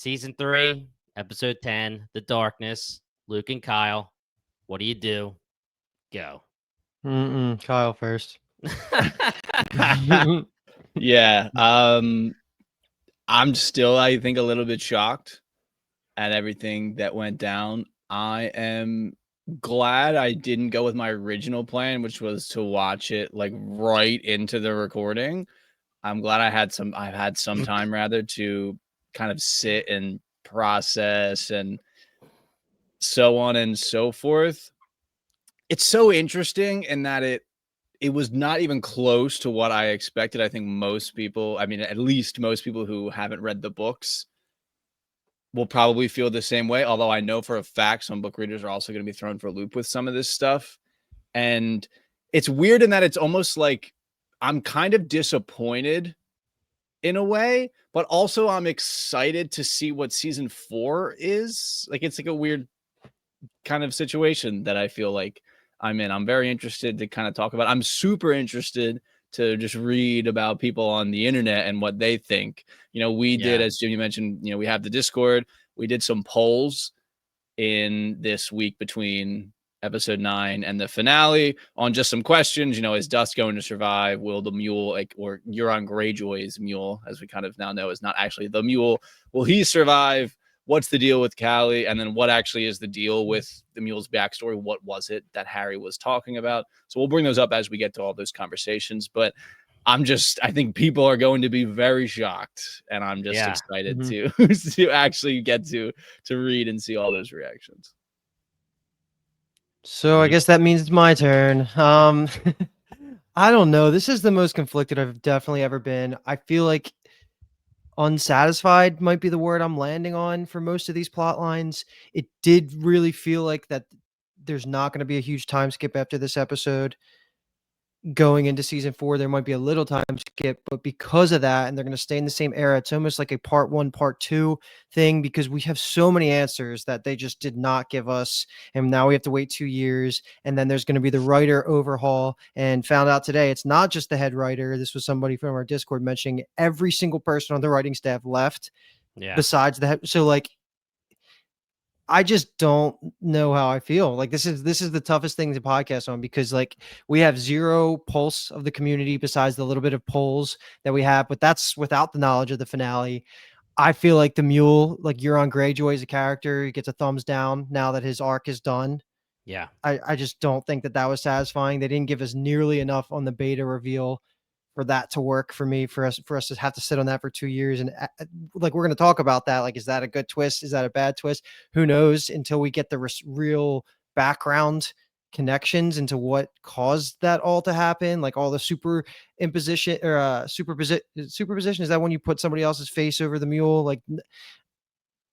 Season 3, Episode 10, The Darkness, Luke and Kyle. What do you do? Go. Kyle first. Yeah. I'm still, I think, a little bit shocked at everything that went down. I am glad I didn't go with my original plan, which was to watch it like right into the recording. I'm glad I've had some time rather to kind of sit and process and so on and so forth. It's so interesting in that it was not even close to what I expected. I think most people, I mean, at least most people who haven't read the books will probably feel the same way. Although I know for a fact some book readers are also going to be thrown for a loop with some of this stuff. And it's weird in that it's almost like I'm kind of disappointed in a way, but also I'm excited to see what season 4 is. Like, it's like a weird kind of situation that I feel like I'm in. I'm very interested to kind of talk about. I'm super interested to just read about people on the internet and what they think. We did, as Jimmy mentioned, we have the Discord. We did some polls in this week between episode 9 and the finale on just some questions. Is Dust going to survive? Will the Mule, or Euron Greyjoy's Mule, as we kind of now know is not actually the Mule, will he survive? What's the deal with Cali? And then what actually is the deal with the Mule's backstory? What was it that Harry was talking about? So we'll bring those up as we get to all those conversations. But I think people are going to be very shocked, and I'm just excited to actually get to read and see all those reactions. So I guess that means it's my turn. I don't know. This is the most conflicted I've definitely ever been. I feel like unsatisfied might be the word I'm landing on for most of these plot lines. It did really feel like that there's not going to be a huge time skip after this episode. Going into season 4, there might be a little time skip, but because of that, and they're going to stay in the same era, it's almost like a part 1, part 2 thing, because we have so many answers that they just did not give us. And now we have to wait 2 years. And then there's going to be the writer overhaul, and found out today, it's not just the head writer. This was somebody from our Discord mentioning every single person on the writing staff left. Yeah. Besides the head. So like, I just don't know how I feel. Like, this is the toughest thing to podcast on, because like we have zero pulse of the community besides the little bit of polls that we have, but that's without the knowledge of the finale. I feel like the Mule, like Euron Greyjoy as a character, he gets a thumbs down now that his arc is done. Yeah. I just don't think that was satisfying. They didn't give us nearly enough on the beta reveal for that to work for me, for us to have to sit on that for 2 years. And like, we're going to talk about that. Like, is that a good twist? Is that a bad twist? Who knows, until we get the real background connections into what caused that all to happen. Like all the superimposition or superposition. Is that when you put somebody else's face over the Mule? Like,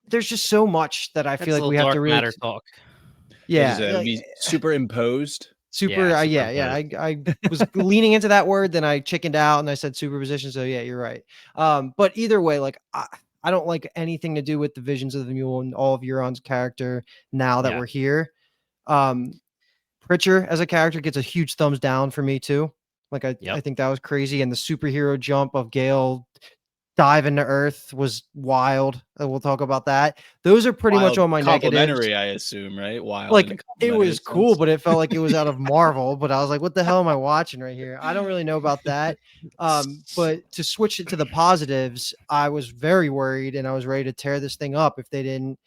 there's just so much that I feel like we have to really matter talk. Yeah. Be superimposed. I was leaning into that word, then I chickened out and I said superposition. So yeah, you're right. But either way, like I don't like anything to do with the visions of the Mule and all of Euron's character now that we're here. Pritchard as a character gets a huge thumbs down for me too. Like I think that was crazy. And the superhero jump of Gale dive into Earth was wild. We'll talk about that. Those are pretty much all my negatives. I assume, right? Wild. Like, it was cool, but it felt like it was out of Marvel. But I was like, what the hell am I watching right here? I don't really know about that. But to switch it to the positives, I was very worried and I was ready to tear this thing up if they didn't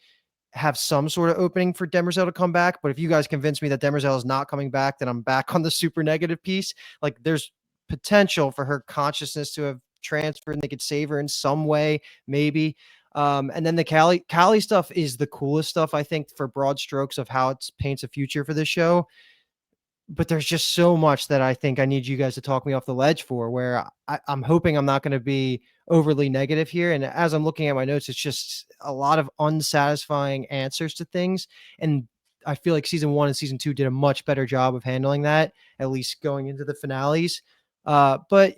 have some sort of opening for Demerzel to come back. But if you guys convince me that Demerzel is not coming back, then I'm back on the super negative piece. Like, there's potential for her consciousness to have transferred and they could save her in some way, maybe. And then the Cali stuff is the coolest stuff, I think, for broad strokes of how it paints a future for this show. But there's just so much that I think I need you guys to talk me off the ledge for, where I'm hoping I'm not going to be overly negative here. And as I'm looking at my notes, it's just a lot of unsatisfying answers to things. And I feel like season 1 and season 2 did a much better job of handling that, at least going into the finales. But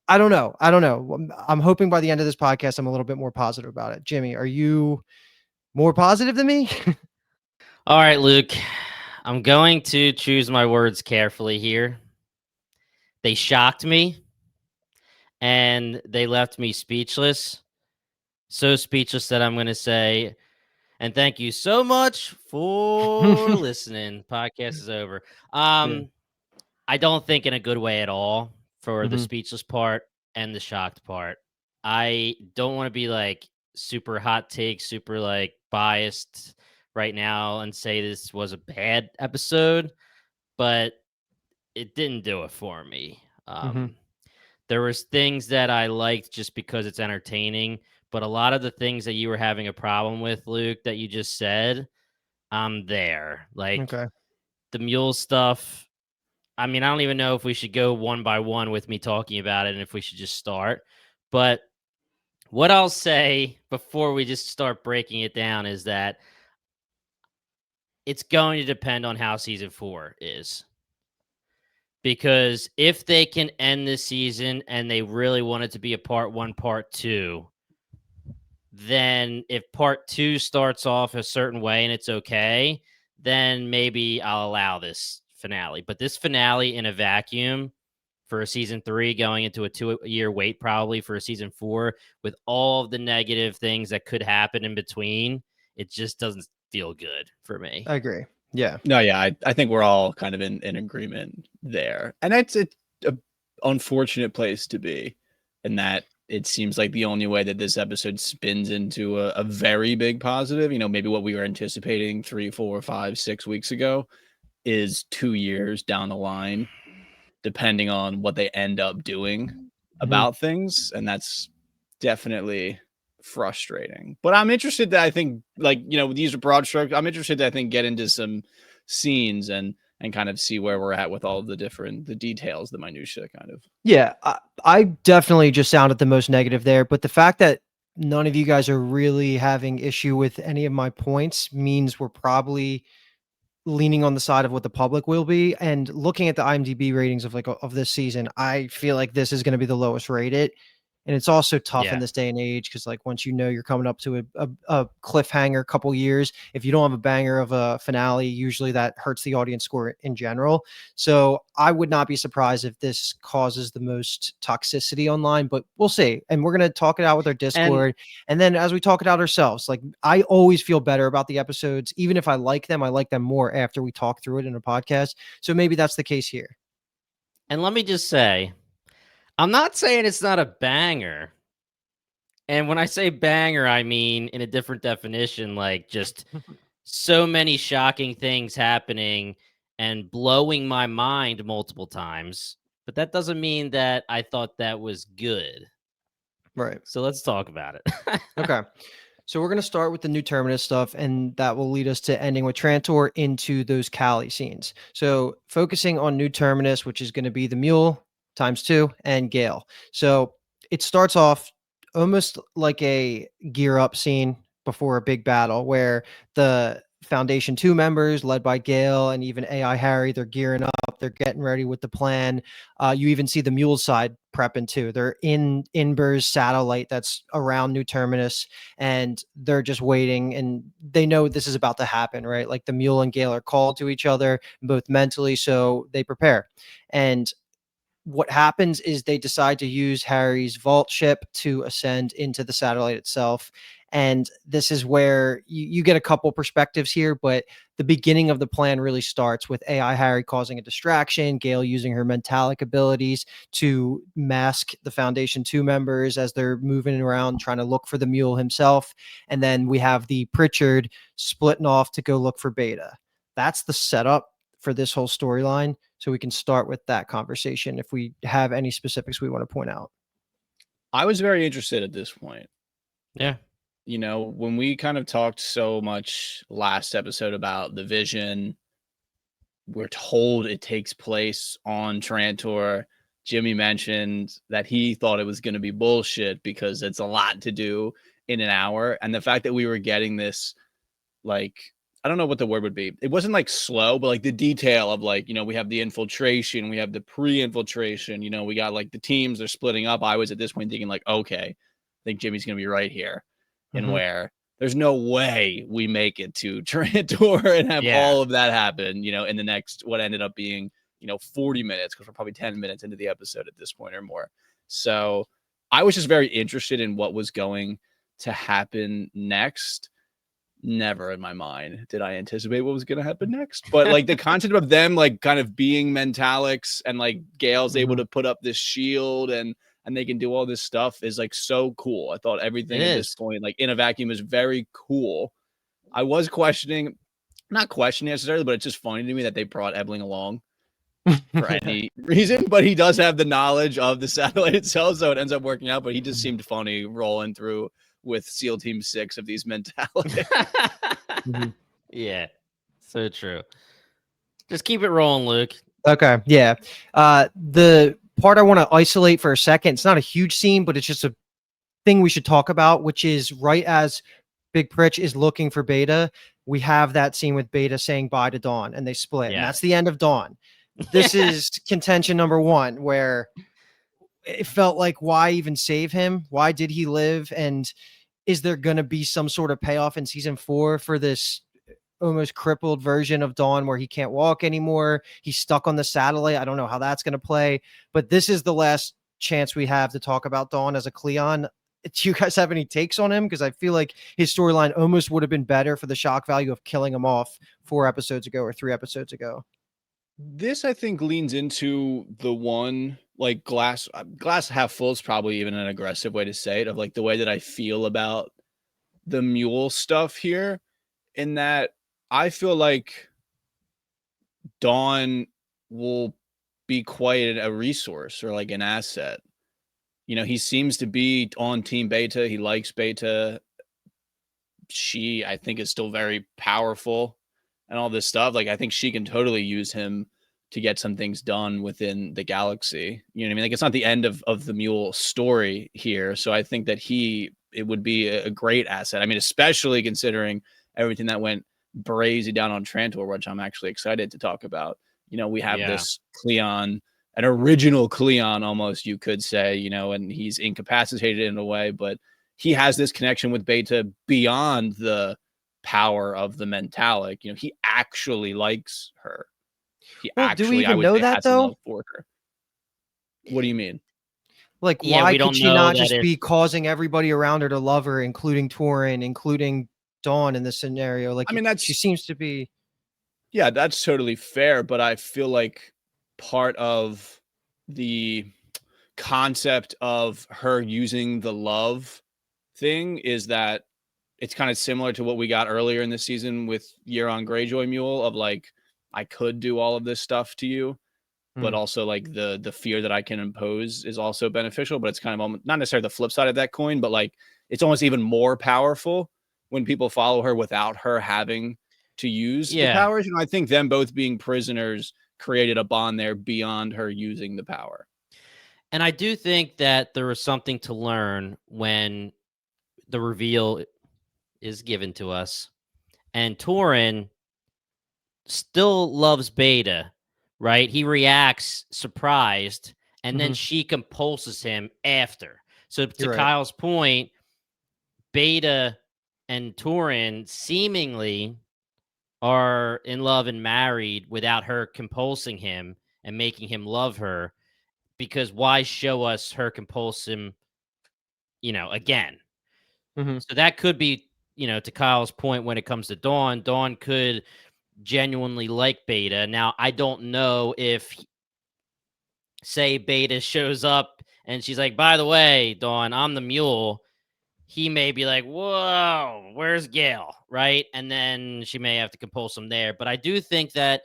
I don't know. I'm hoping by the end of this podcast, I'm a little bit more positive about it. Jimmy, are you more positive than me? All right, Luke. I'm going to choose my words carefully here. They shocked me and they left me speechless. so speechless that I'm going to say, and thank you so much for listening. Podcast is over. I don't think in a good way at all for the Mhm. speechless part and the shocked part. I don't want to be like super hot take, super like biased right now and say this was a bad episode, but it didn't do it for me. Mhm. There was things that I liked just because it's entertaining, but a lot of the things that you were having a problem with, Luke, that you just said, I'm there. Like Okay. the mule stuff. I mean, I don't even know if we should go one by one with me talking about it and if we should just start. But what I'll say before we just start breaking it down is that it's going to depend on how season 4 is. Because if they can end this season and they really want it to be a part 1, part 2, then if part 2 starts off a certain way and it's okay, then maybe I'll allow this finale. But this finale in a vacuum for a season 3 going into a 2-year wait probably for a season 4 with all of the negative things that could happen in between, it just doesn't feel good for me. I agree. Yeah. No, yeah, I think we're all kind of in agreement there. And it's a unfortunate place to be, in that it seems like the only way that this episode spins into a very big positive, maybe what we were anticipating 3, 4, 5, 6 weeks ago is 2 years down the line, depending on what they end up doing about things. And that's definitely frustrating. But I'm interested that I think, like, these are broad strokes. I'm interested that I think get into some scenes and kind of see where we're at with all of the details, the minutia kind of. Yeah, I definitely just sounded the most negative there, but the fact that none of you guys are really having issue with any of my points means we're probably leaning on the side of what the public will be. And looking at the IMDb ratings of of this season, I feel like this is going to be the lowest rated. And it's also tough in Yeah. this day and age because, like, once you're coming up to a cliffhanger couple years, if you don't have a banger of a finale, usually that hurts the audience score in general. So I would not be surprised if this causes the most toxicity online, but we'll see. And we're going to talk it out with our And Discord. And then as we talk it out ourselves, like, I always feel better about the episodes. Even if I like them more after we talk through it in a podcast. So maybe that's the case here. and let me just say, I'm not saying it's not a banger. And when I say banger, I mean in a different definition, like just so many shocking things happening and blowing my mind multiple times. But that doesn't mean that I thought that was good. Right. So let's talk about it. Okay. So we're going to start with the new Terminus stuff, and that will lead us to ending with Trantor into those Cali scenes. So focusing on new Terminus, which is going to be the Mule ×2 and Gale. So it starts off almost like a gear up scene before a big battle where the Foundation 2 members led by Gale and even AI Harry, they're gearing up, they're getting ready with the plan. You even see the Mule side prepping too. They're in Inber's satellite that's around New Terminus, and they're just waiting, and they know this is about to happen, right? Like the Mule and Gale are called to each other both mentally, so they prepare. And what happens is they decide to use Harry's vault ship to ascend into the satellite itself. And this is where you get a couple perspectives here, but the beginning of the plan really starts with AI Harry causing a distraction, Gale using her mentalic abilities to mask the Foundation 2 members as they're moving around trying to look for the Mule himself. And then we have the Pritchard splitting off to go look for Beta. That's the setup for this whole storyline. So we can start with that conversation if we have any specifics we want to point out. I was very interested at this point. Yeah. When we kind of talked so much last episode about the vision, we're told it takes place on Trantor. Jimmy mentioned that he thought it was going to be bullshit because it's a lot to do in an hour. And the fact that we were getting this, like, I don't know what the word would be. It wasn't like slow, but like the detail of, like, we have the infiltration, we have the pre-infiltration, we got like the teams, they're splitting up. I was at this point thinking, like, okay, I think Jimmy's going to be right here. And where there's no way we make it to Trantor and have all of that happen, in the next, what ended up being, 40 minutes, because we're probably 10 minutes into the episode at this point or more. So I was just very interested in what was going to happen next. Never in my mind did I anticipate what was going to happen next. But like the concept of them like kind of being Mentalics and like Gale's able to put up this shield and they can do all this stuff is like so cool. I thought everything at this point, like in a vacuum, is very cool. I was not questioning necessarily, but it's just funny to me that they brought Ebling along for any reason. But he does have the knowledge of the satellite itself, so it ends up working out. But he just seemed funny rolling through with SEAL Team 6 of these mentalities. Yeah, so true. Just keep it rolling, Luke. Okay, yeah. The part I want to isolate for a second, it's not a huge scene, but it's just a thing we should talk about, which is right as Big Pritch is looking for Beta, we have that scene with Beta saying bye to Dawn, and they split. And that's the end of Dawn. This is contention number one, where it felt like, why even save him? Why did he live? And is there going to be some sort of payoff in season 4 for this almost crippled version of Dawn where he can't walk anymore? He's stuck on the satellite. I don't know how that's going to play, but this is the last chance we have to talk about Dawn as a Cleon. Do you guys have any takes on him? Because I feel like his storyline almost would have been better for the shock value of killing him off 4 episodes ago or 3 episodes ago. This, I think, leans into the one, like, glass half full is probably even an aggressive way to say it, of like the way that I feel about the Mule stuff here, in that I feel like Dawn will be quite a resource or like an asset. You know, he seems to be on Team Beta. He likes Beta. She, I think, is still very powerful and all this stuff. Like, I think she can totally use him to get some things done within the galaxy. You know what I mean? Like, it's not the end of the Mule story here. So I think that it would be a great asset. I mean, especially considering everything that went brazy down on Trantor, which I'm actually excited to talk about. You know, we have this Cleon, an original Cleon almost, you could say, you know, and he's incapacitated in a way, but he has this connection with Beta beyond the power of the Mentalic. You know, he actually likes her. Do we even know that, though? For her. What do you mean? Like, why could she not just be causing everybody around her to love her, including Torin, including Dawn in this scenario? Like, I mean, she seems to be. Yeah, that's totally fair. But I feel like part of the concept of her using the love thing is that it's kind of similar to what we got earlier in the season with Euron Greyjoy Mule, of like, I could do all of this stuff to you, but also like the fear that I can impose is also beneficial. But it's kind of not necessarily the flip side of that coin, but like it's almost even more powerful when people follow her without her having to use the powers. You know, I think them both being prisoners created a bond there beyond her using the power. And I do think that there was something to learn when the reveal is given to us, and Torin still loves Beta, right? He reacts surprised, and then she compulses him after. So to Kyle's point, Beta and Torin seemingly are in love and married without her compulsing him and making him love her, because why show us her compulse him, you know, again? So that could be, you know, to Kyle's point, when it comes to Dawn could genuinely like Beta. Now, I don't know if, say, Beta shows up and she's like, by the way, Dawn, I'm the Mule. He may be like, whoa, where's Gale? Right? And then she may have to compulse him there. But I do think that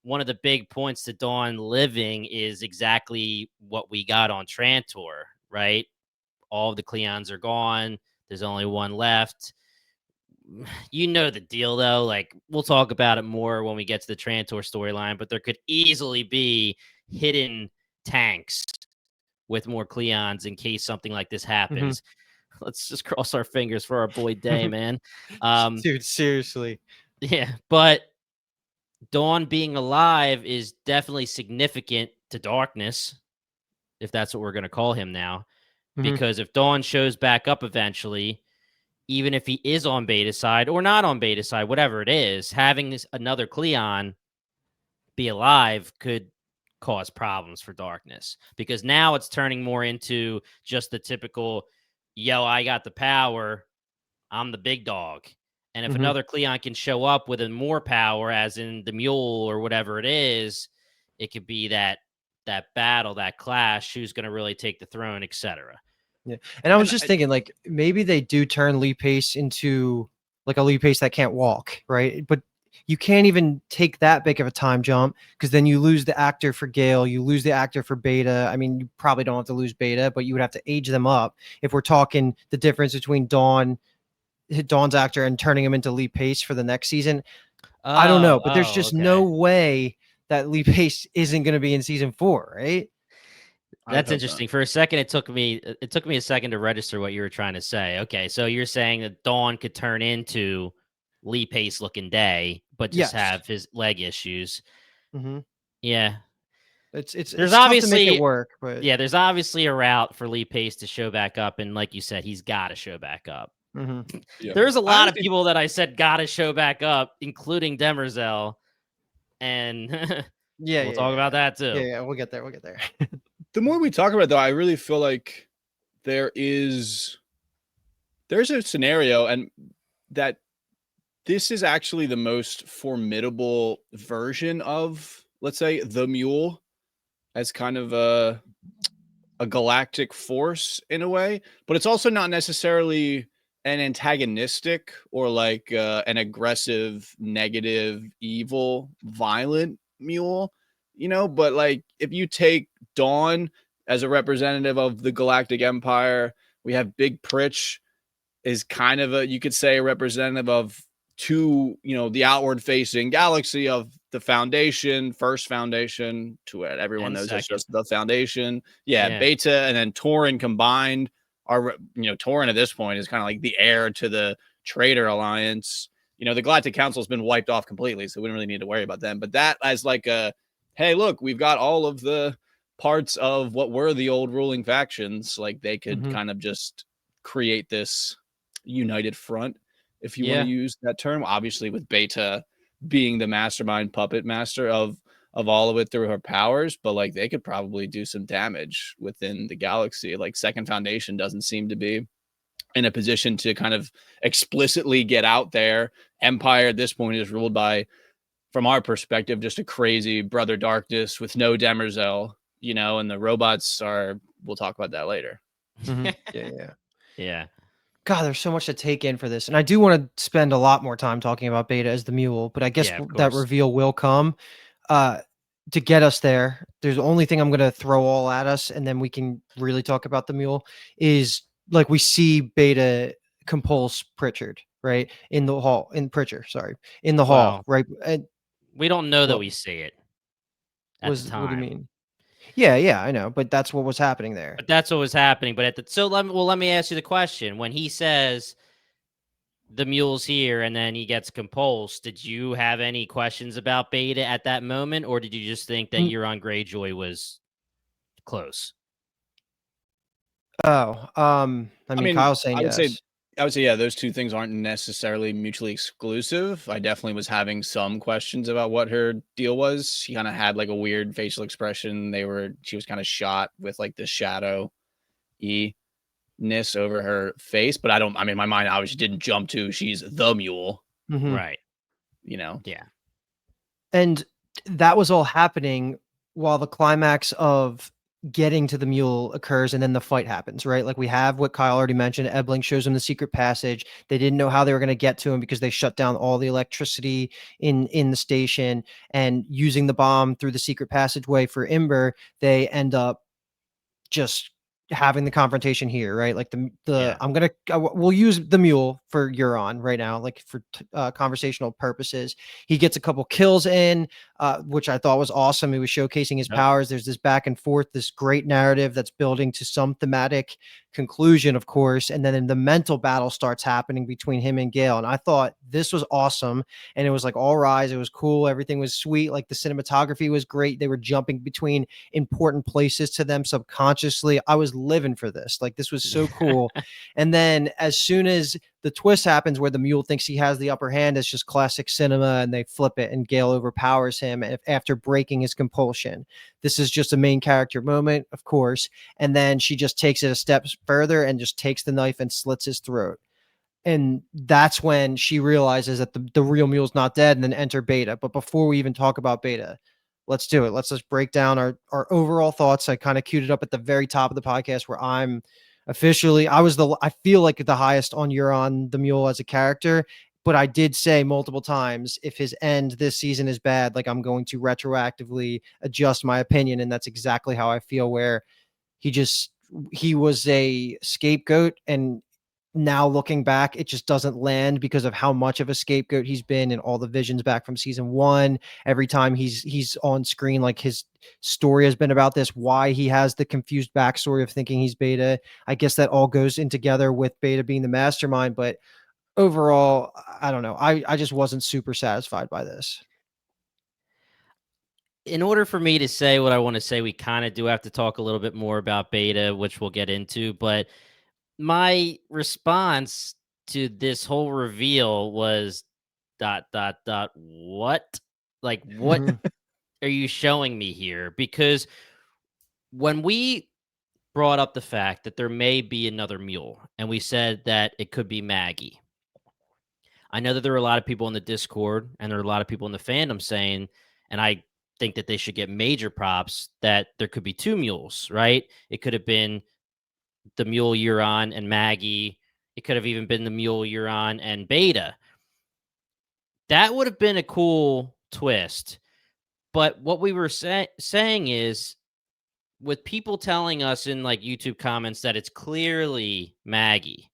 one of the big points to Dawn living is exactly what we got on Trantor, right? All of the Cleons are gone. There's only one left. You know the deal, though. Like, we'll talk about it more when we get to the Trantor storyline, but there could easily be hidden tanks with more Cleons in case something like this happens. Let's just cross our fingers for our boy Day, man. Dude, seriously. Yeah, but Dawn being alive is definitely significant to Darkness, if that's what we're going to call him now. Because if Dawn shows back up eventually, even if he is on Beta side or not on Beta side, whatever it is, having another Cleon be alive could cause problems for Darkness, because now it's turning more into just the typical, yo, I got the power, I'm the big dog. And if Mhm. another Cleon can show up with more power, as in the Mule or whatever it is, it could be that battle, that clash, who's going to really take the throne, etc. Yeah. And I was And just thinking, like, maybe they do turn Lee Pace into like a Lee Pace that can't walk, right? But you can't even take that big of a time jump, because then you lose the actor for Gale, you lose the actor for Beta. I mean, you probably don't have to lose Beta, but you would have to age them up if we're talking the difference between Dawn's actor and turning him into Lee Pace for the next season. I don't know, but there's just no Okay. way that Lee Pace isn't going to be in season 4, right? I would That's hope not. interesting. For a second, it took me a second to register what you were trying to say. Okay, so you're saying that Dawn could turn into Lee Pace looking Day, but just Yes. have his leg issues. Mm-hmm. Yeah, It's there's tough to make it obviously work, but there's obviously a route for Lee Pace to show back up, and like you said, he's got to show back up. mhm. Yeah. There's a I lot of honestly- people that I said got to show back up, including Demerzel, and Yeah, we'll talk about that too. Yeah, we'll get there. We'll get there. The more we talk about it, though, I really feel like there's a scenario, and that this is actually the most formidable version of, let's say, the Mule, as kind of a galactic force in a way, but it's also not necessarily an antagonistic or like an aggressive, negative, evil, violent Mule, but like if you take Dawn as a representative of the Galactic Empire, we have Big Pritch is kind of you could say, a representative of the outward facing galaxy of the Foundation, First Foundation, to what everyone And knows as second. just the Foundation. Yeah, Yeah. Beta and then Tauren combined are, Tauren at this point is kind of like the heir to the Traitor Alliance. The Galactic Council has been wiped off completely, so we don't really need to worry about them. But that as like hey, look, we've got all of the parts of what were the old ruling factions. Like they could kind of just create this united front, if you want to use that term, obviously with Beta being the mastermind puppet master of all of it through her powers, but like they could probably do some damage within the galaxy. Like Second Foundation doesn't seem to be in a position to kind of explicitly get out there. Empire at this point is ruled by, from our perspective, just a crazy Brother Darkness with no Demerzel, and the robots we'll talk about that later. Yeah. God, there's so much to take in for this. And I do want to spend a lot more time talking about Beta as the Mule, but I guess Yeah, of that course. reveal will come. To get us there, there's the only thing I'm going to throw all at us, and then we can really talk about the Mule, is like we see Beta compulse Pritchard, right? In the hall, in the hall, Well, right? And we don't know that what we see it at the time. what do you mean? Yeah, I know, but that's what was happening there. But that's what was happening. But let me ask you the question. When he says the Mule's here and then he gets compulsed, did you have any questions about Beta at that moment, or did you just think that Euron Greyjoy was close? Oh, I mean, Kyle's saying I would yes. say, yeah, those two things aren't necessarily mutually exclusive. I definitely was having some questions about what her deal was. She kind of had like a weird facial expression. She was kind of shot with like the shadow ness over her face, but my mind obviously didn't jump to she's the Mule. Right. Yeah. And that was all happening while the climax of getting to the Mule occurs, and then the fight happens, right? Like we have what Kyle already mentioned. Ebling shows them the secret passage. They didn't know how they were going to get to him because they shut down all the electricity in the station, and using the bomb through the secret passageway for Ember, they end up just having the confrontation here, right? Like we'll use the Mule for Euron right now, like for conversational purposes. He gets a couple kills in, which I thought was awesome. He was showcasing his powers. There's this back and forth, this great narrative that's building to some thematic conclusion, of course. And then the mental battle starts happening between him and Gale. And I thought this was awesome. And it was like all rise. It was cool. Everything was sweet. Like the cinematography was great. They were jumping between important places to them subconsciously. I was living for this. Like this was so cool. And then as soon as the twist happens where the Mule thinks he has the upper hand, it's just classic cinema, and they flip it and Gale overpowers him after breaking his compulsion. This is just a main character moment, of course. And then she just takes it a step further and just takes the knife and slits his throat. And that's when she realizes that the real Mule's not dead, and then enter Beta. But before we even talk about Beta, let's do it. Let's just break down our overall thoughts. I kind of queued it up at the very top of the podcast where I feel like the highest on Euron the Mule as a character, but I did say multiple times, if his end this season is bad, like I'm going to retroactively adjust my opinion. And that's exactly how I feel, where he was a scapegoat, and now looking back, it just doesn't land because of how much of a scapegoat he's been, and all the visions back from season 1. Every time he's on screen, like his story has been about this, why he has the confused backstory of thinking he's Beta. I guess that all goes in together with Beta being the mastermind, but overall, I don't know. I just wasn't super satisfied by this. In order for me to say what I want to say, we kind of do have to talk a little bit more about Beta, which we'll get into. But my response to this whole reveal was ... what? Like, what are you showing me here? Because when we brought up the fact that there may be another Mule, and we said that it could be Maggie, I know that there are a lot of people in the Discord and there are a lot of people in the fandom saying, and I think that they should get major props, that there could be 2 Mules, right? It could have been the Mule Euron and Maggie. It could have even been the Mule Euron and Beta. That would have been a cool twist. But what we were saying is, with people telling us in like YouTube comments that it's clearly Maggie,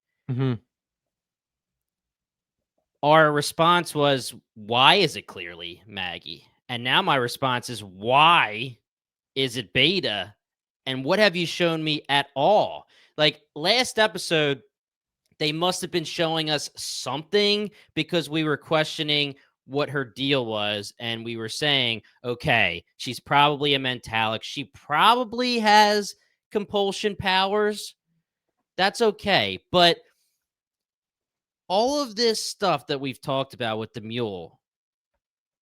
our response was, why is it clearly Maggie? And now my response is, why is it Beta? And what have you shown me at all? Like last episode, they must have been showing us something, because we were questioning what her deal was. And we were saying, okay, she's probably a mentalic. She probably has compulsion powers. That's okay. But all of this stuff that we've talked about with the Mule,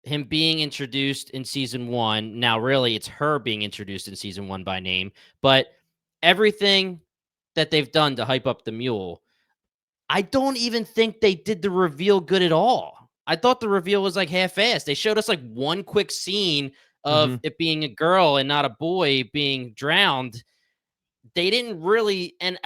him being introduced in season 1, now really it's her being introduced in season 1 by name, but everything that they've done to hype up the Mule, I don't even think they did the reveal good at all. I thought the reveal was like half-assed. They showed us like one quick scene of it being a girl and not a boy being drowned. They didn't really, and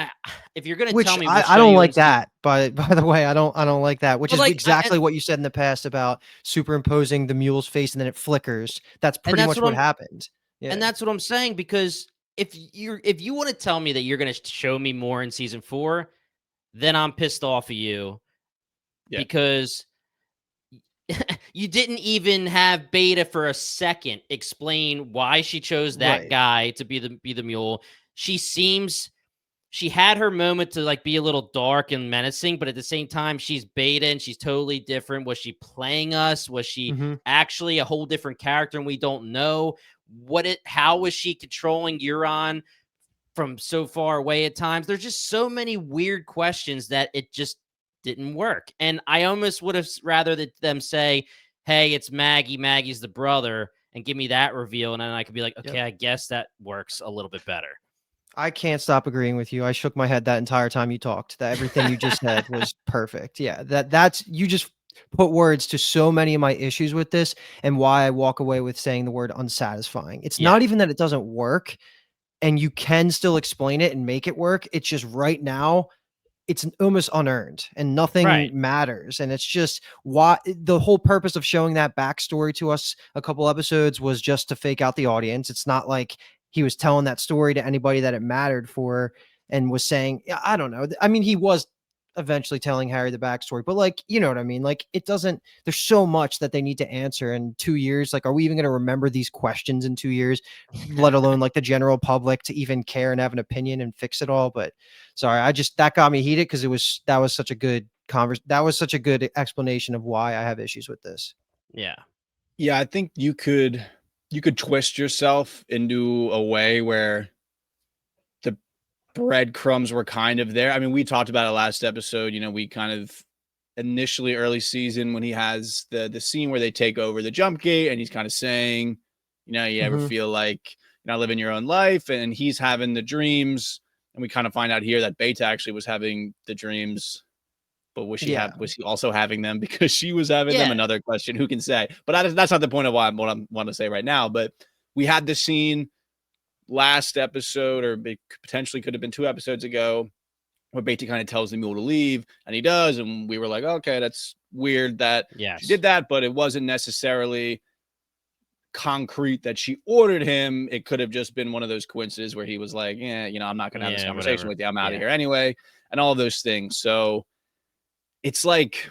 if you're going to tell me, I don't like that. By the way, I don't like that. Which is like, exactly what you said in the past about superimposing the Mule's face and then it flickers. That's pretty much what happened. Yeah. And that's what I'm saying, because if you want to tell me that you're going to show me more in season 4, then I'm pissed off at you, because you didn't even have Beta for a second explain why she chose that guy to be the Mule. She had her moment to like be a little dark and menacing, but at the same time, she's Beta and she's totally different. Was she playing us? Was she actually a whole different character and we don't know? How was she controlling Euron from so far away at times? There's just so many weird questions that it just didn't work. And I almost would have rather them say, hey, it's Maggie. Maggie's the brother, and give me that reveal. And then I could be like, okay, I guess that works a little bit better. I can't stop agreeing with you. I shook my head that entire time you talked. That everything you just said was perfect. Yeah, that's you just put words to so many of my issues with this, and why I walk away with saying the word unsatisfying. It's not even that it doesn't work, and you can still explain it and make it work. It's just right now, it's almost unearned and nothing matters. And it's just why the whole purpose of showing that backstory to us a couple episodes was just to fake out the audience. It's not like he was telling that story to anybody that it mattered for and was saying, I don't know. I mean, he was eventually telling Harry the backstory, but like, you know what I mean? Like it doesn't, there's so much that they need to answer in 2 years. Like, are we even going to remember these questions in 2 years, let alone like the general public to even care and have an opinion and fix it all? But sorry, that got me heated, because that was such a good explanation of why I have issues with this. Yeah. I think you could twist yourself into a way where the breadcrumbs were kind of there. I mean, we talked about it last episode. You know, we kind of initially early season when he has the scene where they take over the jump gate and he's kind of saying, you know, you ever feel like you're not living your own life, and he's having the dreams. And we kind of find out here that Beta actually was having the dreams but was she Yeah. was he also having them because she was having them? Yeah. Another question. Who can say? But that's not the point of what I want to say right now. But we had this scene last episode, or it potentially could have been 2 episodes ago, where Beatty kind of tells the mule to leave, and he does, and we were like, okay, that's weird that she did that, but it wasn't necessarily concrete that she ordered him. It could have just been one of those coincidences where he was like, yeah, I'm not gonna have this conversation with you. I'm out of here anyway, and all of those things. So it's like,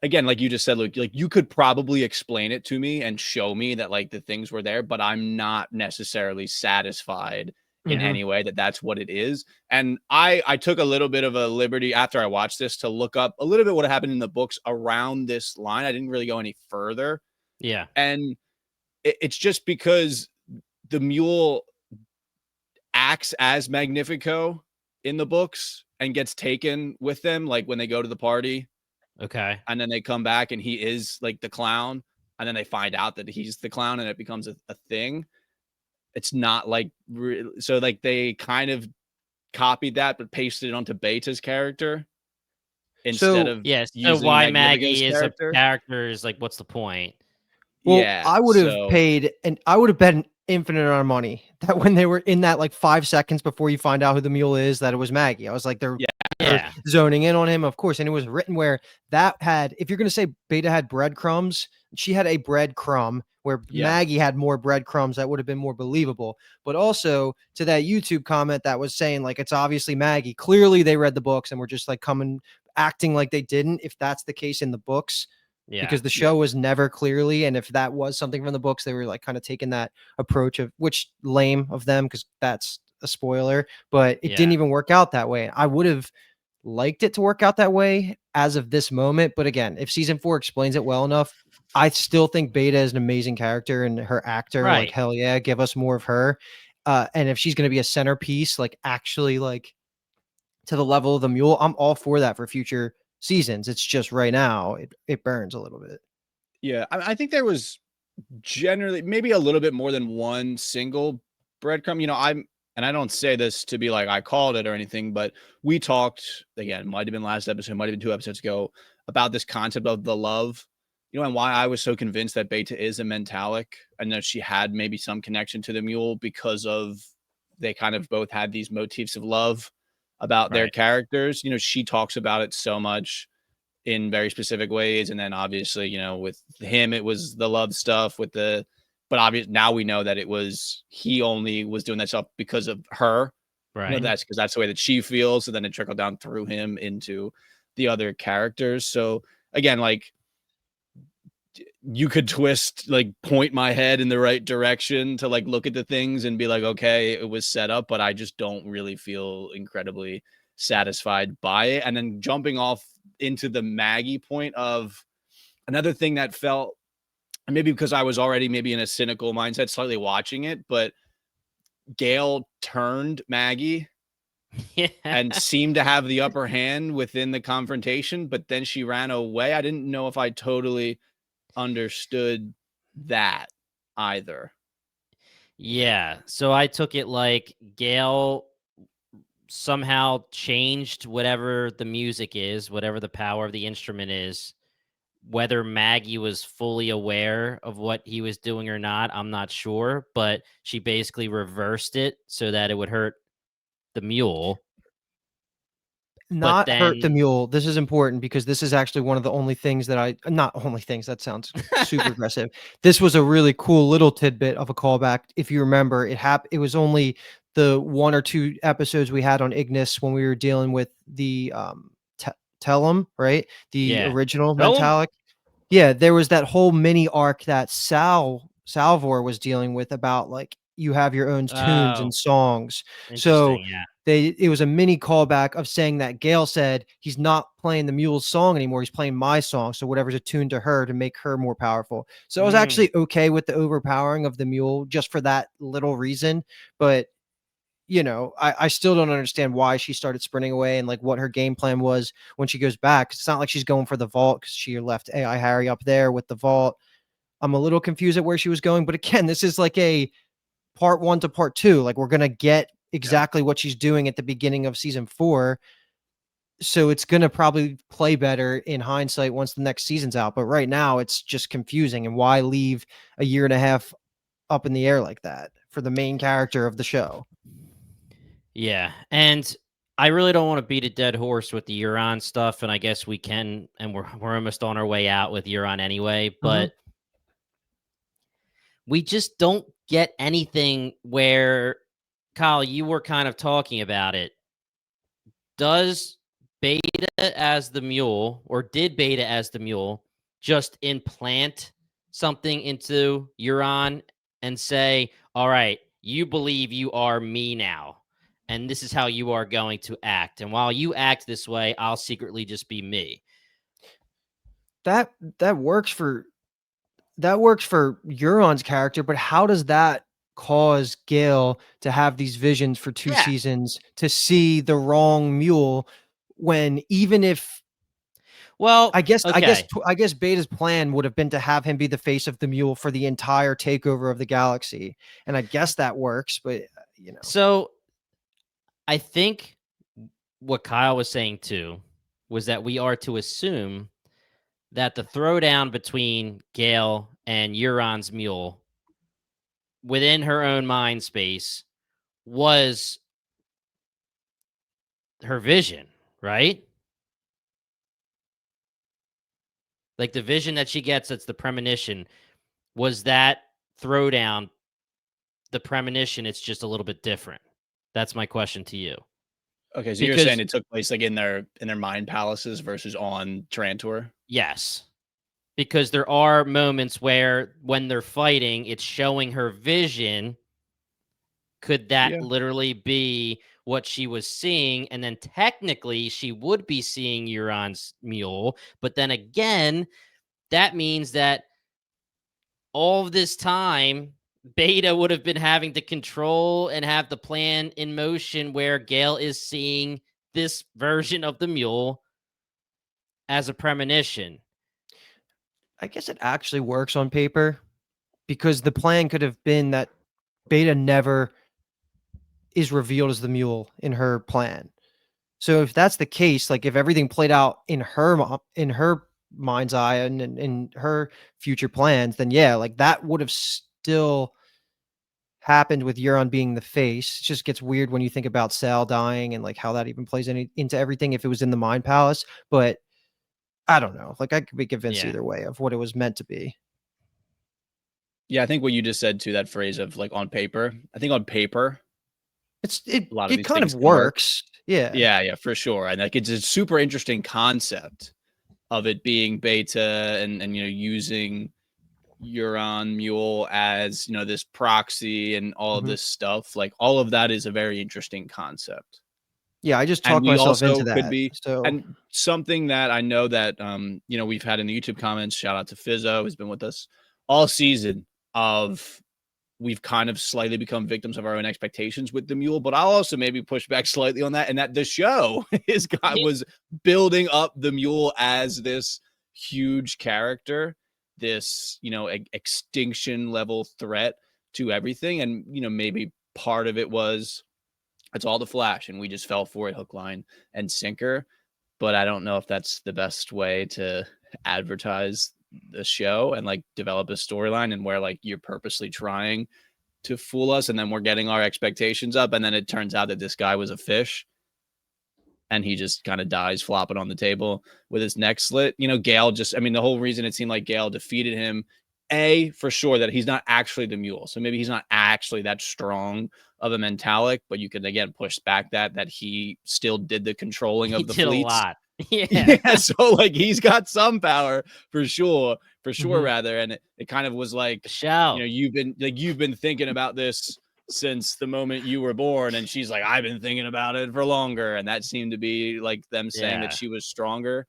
again, like you just said, Luke, like you could probably explain it to me and show me that like the things were there, but I'm not necessarily satisfied in any way that that's what it is. And I took a little bit of a liberty after I watched this to look up a little bit what happened in the books around this line. I didn't really go any further. Yeah. And it's just because the mule acts as Magnifico in the books and gets taken with them, like when they go to the party. Okay. And then they come back and he is like the clown. And then they find out that he's the clown and it becomes a thing. It's not like, so like they kind of copied that, but pasted it onto Beta's character instead of so why Maggie is a character is like, what's the point? Well, I would have paid, and I would have bet an infinite amount of money that when they were in that like 5 seconds before you find out who the mule is, that it was Maggie. I was like, they're zoning in on him, of course. And it was written where that had, if you're going to say Beta had breadcrumbs, she had a breadcrumb where Maggie had more breadcrumbs. That would have been more believable. But also to that YouTube comment that was saying like, it's obviously Maggie. Clearly they read the books and were just like acting like they didn't. If that's the case in the books, because the show was never clearly, and if that was something from the books, they were like kind of taking that approach of, which lame of them because that's a spoiler, but it didn't even work out that way. I would have liked it to work out that way as of this moment, but again, if season 4 explains it well enough, I still think Beta is an amazing character and her actor, like hell yeah, give us more of her. And if she's going to be a centerpiece, like actually like to the level of the mule, I'm all for that for future seasons. It's just right now it burns a little bit. Yeah, I think there was generally maybe a little bit more than one single breadcrumb. And I don't say this to be like I called it or anything, but we talked, again, might have been last episode, might have been 2 episodes ago, about this concept of the love, and why I was so convinced that Beta is a mentalic and that she had maybe some connection to the mule because of they kind of both had these motifs of love about their characters. She talks about it so much in very specific ways. And then obviously, with him, it was the love stuff but obviously now we know that he only was doing that stuff because of her. Right. That's because that's the way that she feels. So then it trickled down through him into the other characters. So again, like you could point my head in the right direction to like look at the things and be like, okay, it was set up, but I just don't really feel incredibly satisfied by it. And then jumping off into the Maggie point of another thing that felt, maybe because I was already maybe in a cynical mindset slightly watching it, but Gail turned Maggie and seemed to have the upper hand within the confrontation, but then she ran away. I didn't know if I totally understood that either. Yeah, so I took it like Gail somehow changed whatever the music is, whatever the power of the instrument is. Whether Maggie was fully aware of what he was doing or not, I'm not sure, but she basically reversed it so that it would hurt the mule. Not hurt the mule. This is important because this is actually one of the only things that not only things, that sounds super aggressive. This was a really cool little tidbit of a callback. If you remember, it was only the 1 or 2 episodes we had on Ignis when we were dealing with the Tellum, right? The original Mentalic. Yeah, there was that whole mini arc that Salvor was dealing with about like you have your own tunes and songs. So it was a mini callback of saying that Gail said he's not playing the mule's song anymore. He's playing my song. So whatever's attuned to her to make her more powerful. So I was actually okay with the overpowering of the mule just for that little reason. But I still don't understand why she started sprinting away and like what her game plan was when she goes back. It's not like she's going for the vault because she left AI Harry up there with the vault. I'm a little confused at where she was going. But again, this is like a part 1 to part 2. Like we're going to get exactly what she's doing at the beginning of season 4. So it's going to probably play better in hindsight once the next season's out. But right now it's just confusing. And why leave a year and a half up in the air like that for the main character of the show? Yeah. And I really don't want to beat a dead horse with the Euron stuff. And I guess we can, and we're almost on our way out with Euron anyway. But we just don't get anything where, Kyle, you were kind of talking about it. Does Beta as the Mule, or did Beta as the Mule, just implant something into Euron and say, all right, you believe you are me now, and this is how you are going to act. And while you act this way, I'll secretly just be me. That works for Euron's character, but how does that cause Gale to have these visions for 2 seasons to see the wrong Mule when even if I guess Beta's plan would have been to have him be the face of the Mule for the entire takeover of the galaxy. And I guess that works, but So I think what Kyle was saying too was that we are to assume that the throwdown between Gale and Euron's Mule within her own mind space was her vision, right? Like the vision that she gets, that's the premonition. Was that throwdown the premonition? It's just a little bit different. That's my question to you. Okay, so you're saying it took place like in their mind palaces versus on Trantor? Yes. Because there are moments where when they're fighting, it's showing her vision. Could that literally be what she was seeing? And then technically she would be seeing Euron's Mule. But then again, that means that all of this time, Beta would have been having to control and have the plan in motion where Gale is seeing this version of the Mule as a premonition. I guess it actually works on paper because the plan could have been that Beta never is revealed as the Mule in her plan. So if that's the case, like if everything played out in her mind's eye and in her future plans, then yeah, like that would have still happened with Euron being the face. It just gets weird when you think about Sal dying and like how that even plays into everything if it was in the Mind Palace. But I don't know. Like I could be convinced either way of what it was meant to be. Yeah, I think what you just said to that phrase of like on paper. I think on paper, it kind of works. Yeah, for sure. And like it's a super interesting concept of it being Beta and using Euron Mule as this proxy and all of this stuff. Like all of that is a very interesting concept. Yeah, I just talked myself into that. Could be, and something that I know that we've had in the YouTube comments. Shout out to Fizzo, who's been with us all season. We've kind of slightly become victims of our own expectations with the Mule, but I'll also maybe push back slightly on that, and that the show was building up the Mule as this huge character, this extinction level threat to everything, and maybe part of it was it's all the Flash, and we just fell for it hook, line, and sinker. But I don't know if that's the best way to advertise the show and like develop a storyline, and where like you're purposely trying to fool us, and then we're getting our expectations up, and then it turns out that this guy was a fish and he just kind of dies flopping on the table with his neck slit. Gale the whole reason it seemed like Gale defeated him, for sure, that he's not actually the Mule. So maybe he's not actually that strong of a mentalic, but you could again push back that he still did the controlling of the fleets. A lot. Yeah. So like he's got some power for sure, rather. And it kind of was like, you've been thinking about this since the moment you were born. And she's like, I've been thinking about it for longer. And that seemed to be like them saying that she was stronger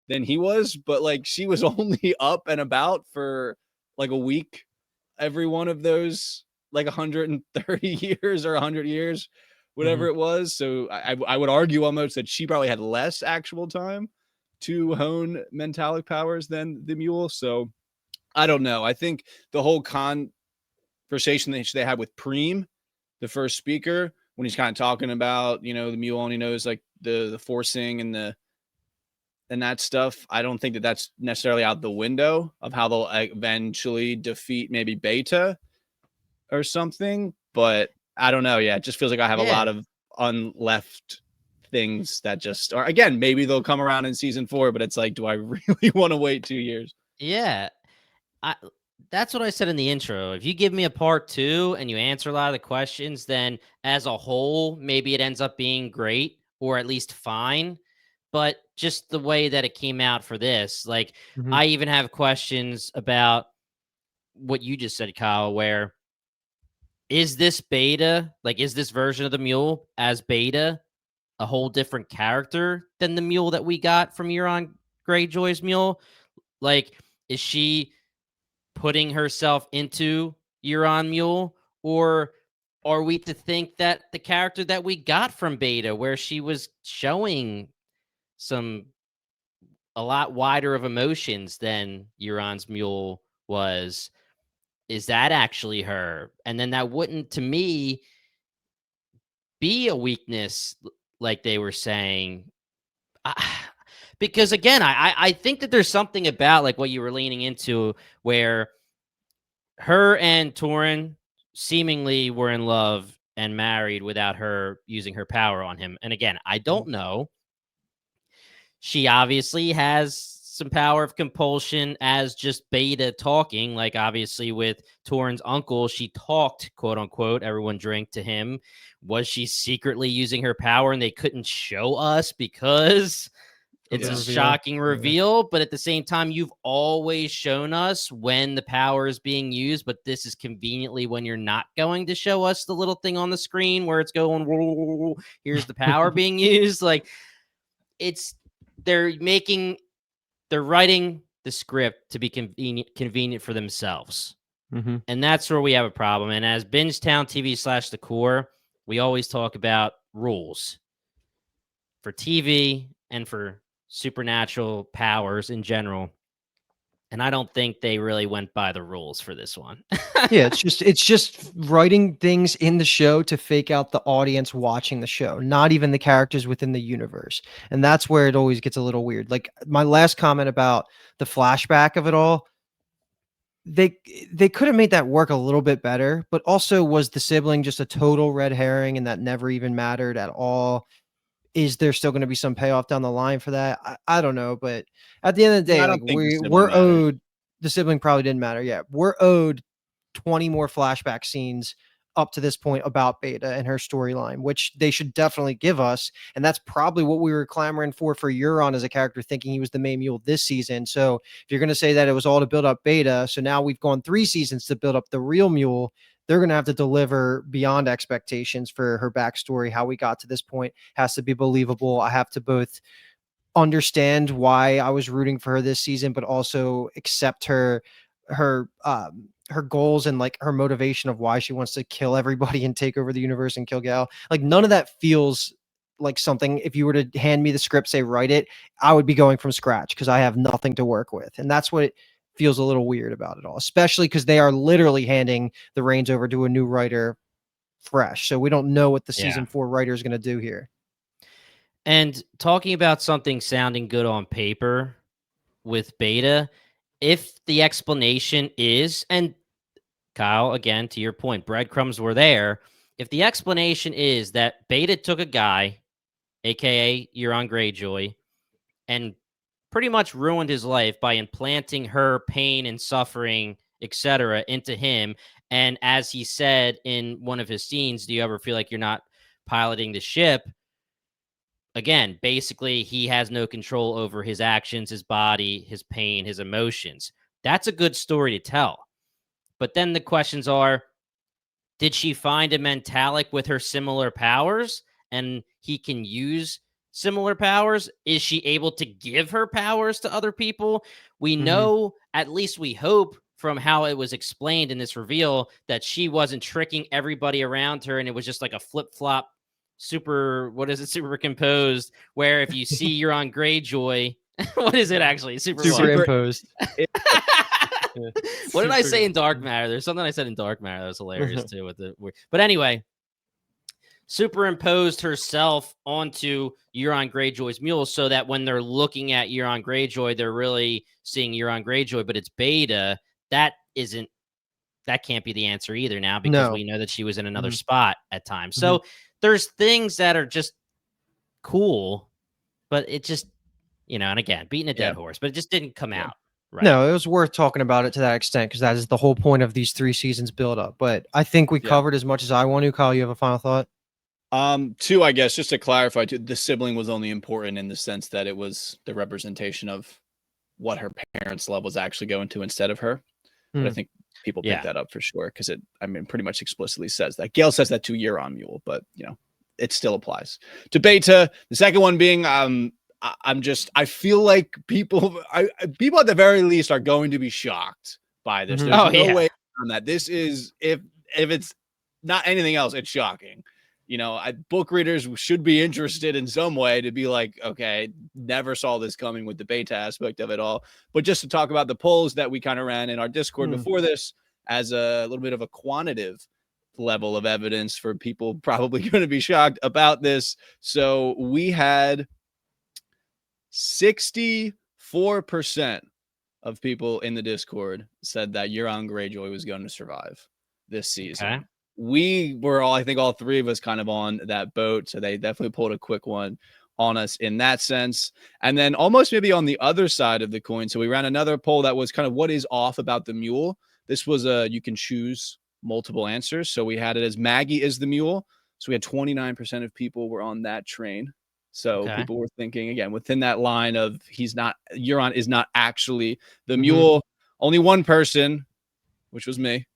than he was, but like she was only up and about for like a week every one of those like 130 years or 100 years, whatever it was. So I would argue almost that she probably had less actual time to hone mentalic powers than the Mule. So I don't know. I think the whole conversation that they had with Preem, the first speaker, when he's kind of talking about, the Mule only knows like the forcing and the and that stuff, I don't think that that's necessarily out the window of how they'll eventually defeat maybe Beta or something. But I don't know. Yeah, it just feels like I have a lot of unleft things that just are, again, maybe they'll come around in season 4, but it's like, do I really want to wait 2 years? Yeah. That's what I said in the intro. If you give me a part 2 and you answer a lot of the questions, then as a whole, maybe it ends up being great or at least fine. But just the way that it came out for this, like, I even have questions about what you just said, Kyle, where is this Beta, like, is this version of the Mule as Beta a whole different character than the Mule that we got from Euron Greyjoy's Mule? Like, is she putting herself into Euron Mule, or are we to think that the character that we got from Beta, where she was showing a lot wider of emotions than Euron's Mule was, is that actually her? And then that wouldn't, to me, be a weakness like they were saying. Because again, I think that there's something about like what you were leaning into where her and Torrin seemingly were in love and married without her using her power on him. And again, I don't know. She obviously has some power of compulsion as just Beta talking. Like, obviously, with Torrin's uncle, she talked, quote unquote, everyone drank to him. Was she secretly using her power and they couldn't show us because it's a shocking reveal? But at the same time, you've always shown us when the power is being used, but this is conveniently when you're not going to show us the little thing on the screen where it's going, here's the power being used. Like, they're writing the script to be convenient for themselves. And that's where we have a problem. And as Bingetown TV / The Core, we always talk about rules for TV and for supernatural powers in general. And I don't think they really went by the rules for this one. Yeah, it's just writing things in the show to fake out the audience watching the show, not even the characters within the universe. And that's where it always gets a little weird. Like my last comment about the flashback of it all, they could have made that work a little bit better, but also was the sibling just a total red herring and that never even mattered at all? Is there still going to be some payoff down the line for that? I don't know, but at the end of the day, I like don't think the sibling we're mattered. owed, the sibling probably didn't matter. Yeah, we're owed 20 more flashback scenes up to this point about Beta and her storyline, which they should definitely give us. And that's probably what we were clamoring for Euron as a character, thinking he was the main Mule this season. So if you're going to say that it was all to build up Beta, so now we've gone 3 seasons to build up the real Mule, they're going to have to deliver beyond expectations for her backstory. How we got to this point has to be believable. I have to both understand why I was rooting for her this season, but also accept her goals and like her motivation of why she wants to kill everybody and take over the universe and kill Gal. Like none of that feels like something, if you were to hand me the script, say write it, I would be going from scratch because I have nothing to work with. And that's what it feels a little weird about it all, especially because they are literally handing the reins over to a new writer fresh. So we don't know what the season 4 writer is going to do here. And talking about something sounding good on paper with Beta, if the explanation is, and Kyle, again, to your point, breadcrumbs were there. If the explanation is that Beta took a guy, aka Euron Greyjoy, and pretty much ruined his life by implanting her pain and suffering, etc., into him. And as he said in one of his scenes, do you ever feel like you're not piloting the ship? Again, basically, he has no control over his actions, his body, his pain, his emotions. That's a good story to tell. But then the questions are, did she find a mentalic with her similar powers and he can use similar powers? Is she able to give her powers to other people? We know, at least we hope from how it was explained in this reveal, that she wasn't tricking everybody around her and it was just like a flip-flop super composed, where if you see you're on Greyjoy, what is it actually? Superimposed. What did I say in Dark Matter? There's something I said in Dark Matter that was hilarious too with it. But anyway, superimposed herself onto Euron Greyjoy's mule so that when they're looking at Euron Greyjoy, they're really seeing Euron Greyjoy, but it's Beta. That can't be the answer either now because we know that she was in another spot at times. So there's things that are just cool, but it just, and again, beating a dead horse, but it just didn't come out. Right. No, it was worth talking about it to that extent because that is the whole point of these 3 seasons build up. But I think we covered as much as I want to. Kyle, you have a final thought? 2, I guess, just to clarify, the sibling was only important in the sense that it was the representation of what her parents' love was actually going to instead of her. But I think people pick that up for sure because pretty much explicitly says that. Gale says that to Euron Mule, but it still applies to Beta. The second one being, I feel like people at the very least are going to be shocked by this. There's no way on that. This is if it's not anything else, it's shocking. Book readers should be interested in some way to be like, okay, never saw this coming with the Beta aspect of it all. But just to talk about the polls that we kind of ran in our Discord before this as a little bit of a quantitative level of evidence for people probably going to be shocked about this. So we had 64% of people in the Discord said that Euron Greyjoy was going to survive this season. Okay. We were all 3 of us kind of on that boat. So they definitely pulled a quick one on us in that sense. And then almost maybe on the other side of the coin. So we ran another poll that was kind of what is off about the mule. This was you can choose multiple answers. So we had it as Maggie is the mule. So we had 29% of people were on that train. So people were thinking, again, within that line of Euron is not actually the mule. Only one person, which was me,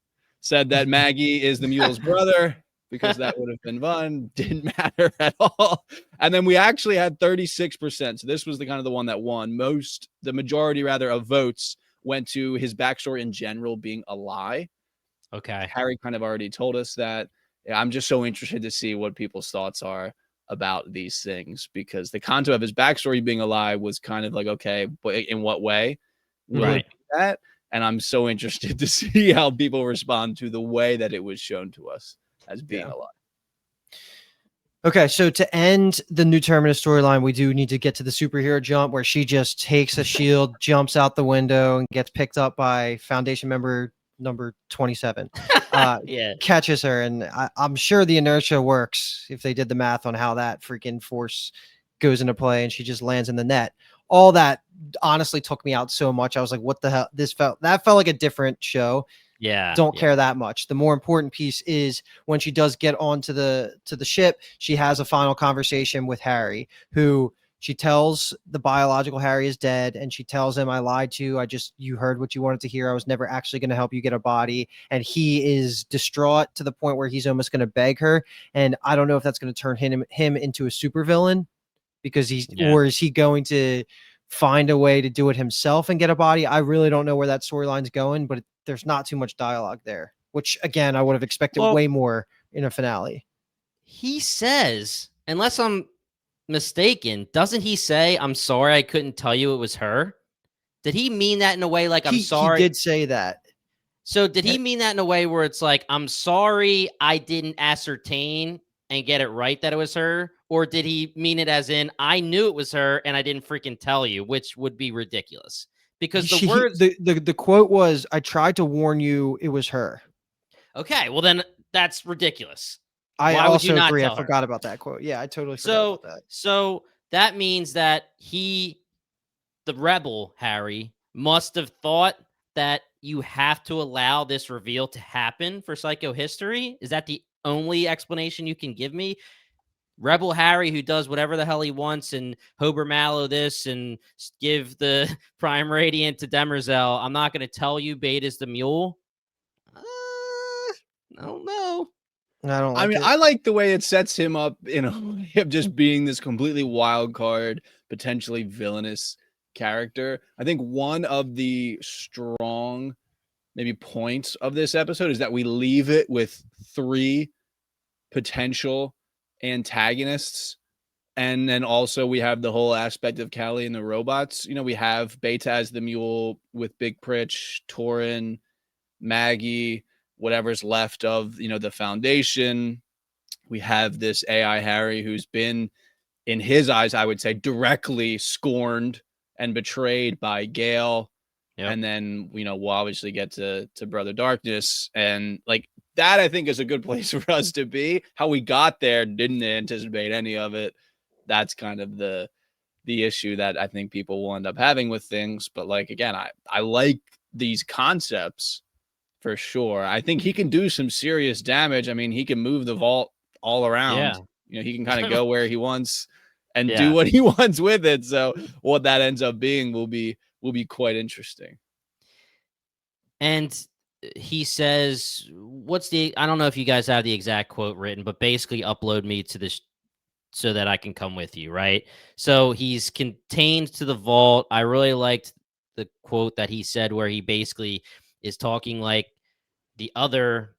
said that Maggie is the mule's brother because that would have been fun. Didn't matter at all. And then we actually had 36%. So this was the one that won. The majority of votes went to his backstory in general being a lie. Okay. Harry kind of already told us that. I'm just so interested to see what people's thoughts are about these things because the concept of his backstory being a lie was kind of like, okay, but in what way? Right. That? And I'm so interested to see how people respond to the way that it was shown to us as being a lie. Okay, so to end the new Terminus storyline, we do need to get to the superhero jump where she just takes a shield, jumps out the window, and gets picked up by Foundation member number 27. Catches her, and I'm sure the inertia works if they did the math on how that freaking force goes into play, and she just lands in the net. All that honestly took me out so much. I was like, what the hell? That felt like a different show. Don't care that much. The more important piece is when she does get onto the ship, she has a final conversation with Harry, who she tells the biological Harry is dead, and she tells him, I lied to you. You heard what you wanted to hear. I was never actually going to help you get a body. And he is distraught to the point where he's almost going to beg her. And I don't know if that's going to turn him into a supervillain because or is he going to find a way to do it himself and get a body? I really don't know where that storyline's going, but there's not too much dialogue there, which again, I would have expected way more in a finale. He says, unless I'm mistaken, doesn't he say, I'm sorry I couldn't tell you it was her? Did he mean that in a way like I'm sorry? He did say that. So did he mean that in a way where it's like, I'm sorry I didn't ascertain and get it right that it was her? Or did he mean it as in, I knew it was her and I didn't freaking tell you, which would be ridiculous? Because the quote was, I tried to warn you it was her. Okay, well then that's ridiculous. I also agree. I forgot about that quote. Yeah, I totally forgot about that. So that means that the rebel Harry must have thought that you have to allow this reveal to happen for psychohistory. Is that the only explanation you can give me? Rebel Harry, who does whatever the hell he wants and Hober Mallow this and give the Prime Radiant to Demerzel. I'm not going to tell you Beta's the mule. I don't know. I like the way it sets him up, him just being this completely wild card, potentially villainous character. I think one of the strong maybe points of this episode is that we leave it with 3 potential antagonists, and then also we have the whole aspect of Cali and the robots. We have Beta as the mule with Big Pritch, Torin, Maggie, whatever's left of the Foundation. we have this AI Harry who's been, in his eyes, I would say, directly scorned and betrayed by Gale. Yep. And then, we'll obviously get to Brother Darkness. And like that, I think, is a good place for us to be. How we got there, didn't anticipate any of it. That's kind of the issue that I think people will end up having with things. But like, again, I like these concepts for sure. I think he can do some serious damage. I mean, he can move the vault all around. Yeah. He can kind of go where he wants and do Yeah. what he wants with it. So what that ends up being will be quite interesting. And he says, I don't know if you guys have the exact quote written, but basically upload me to this so that I can come with you, right? So he's contained to the vault. I really liked the quote that he said where he basically is talking like the other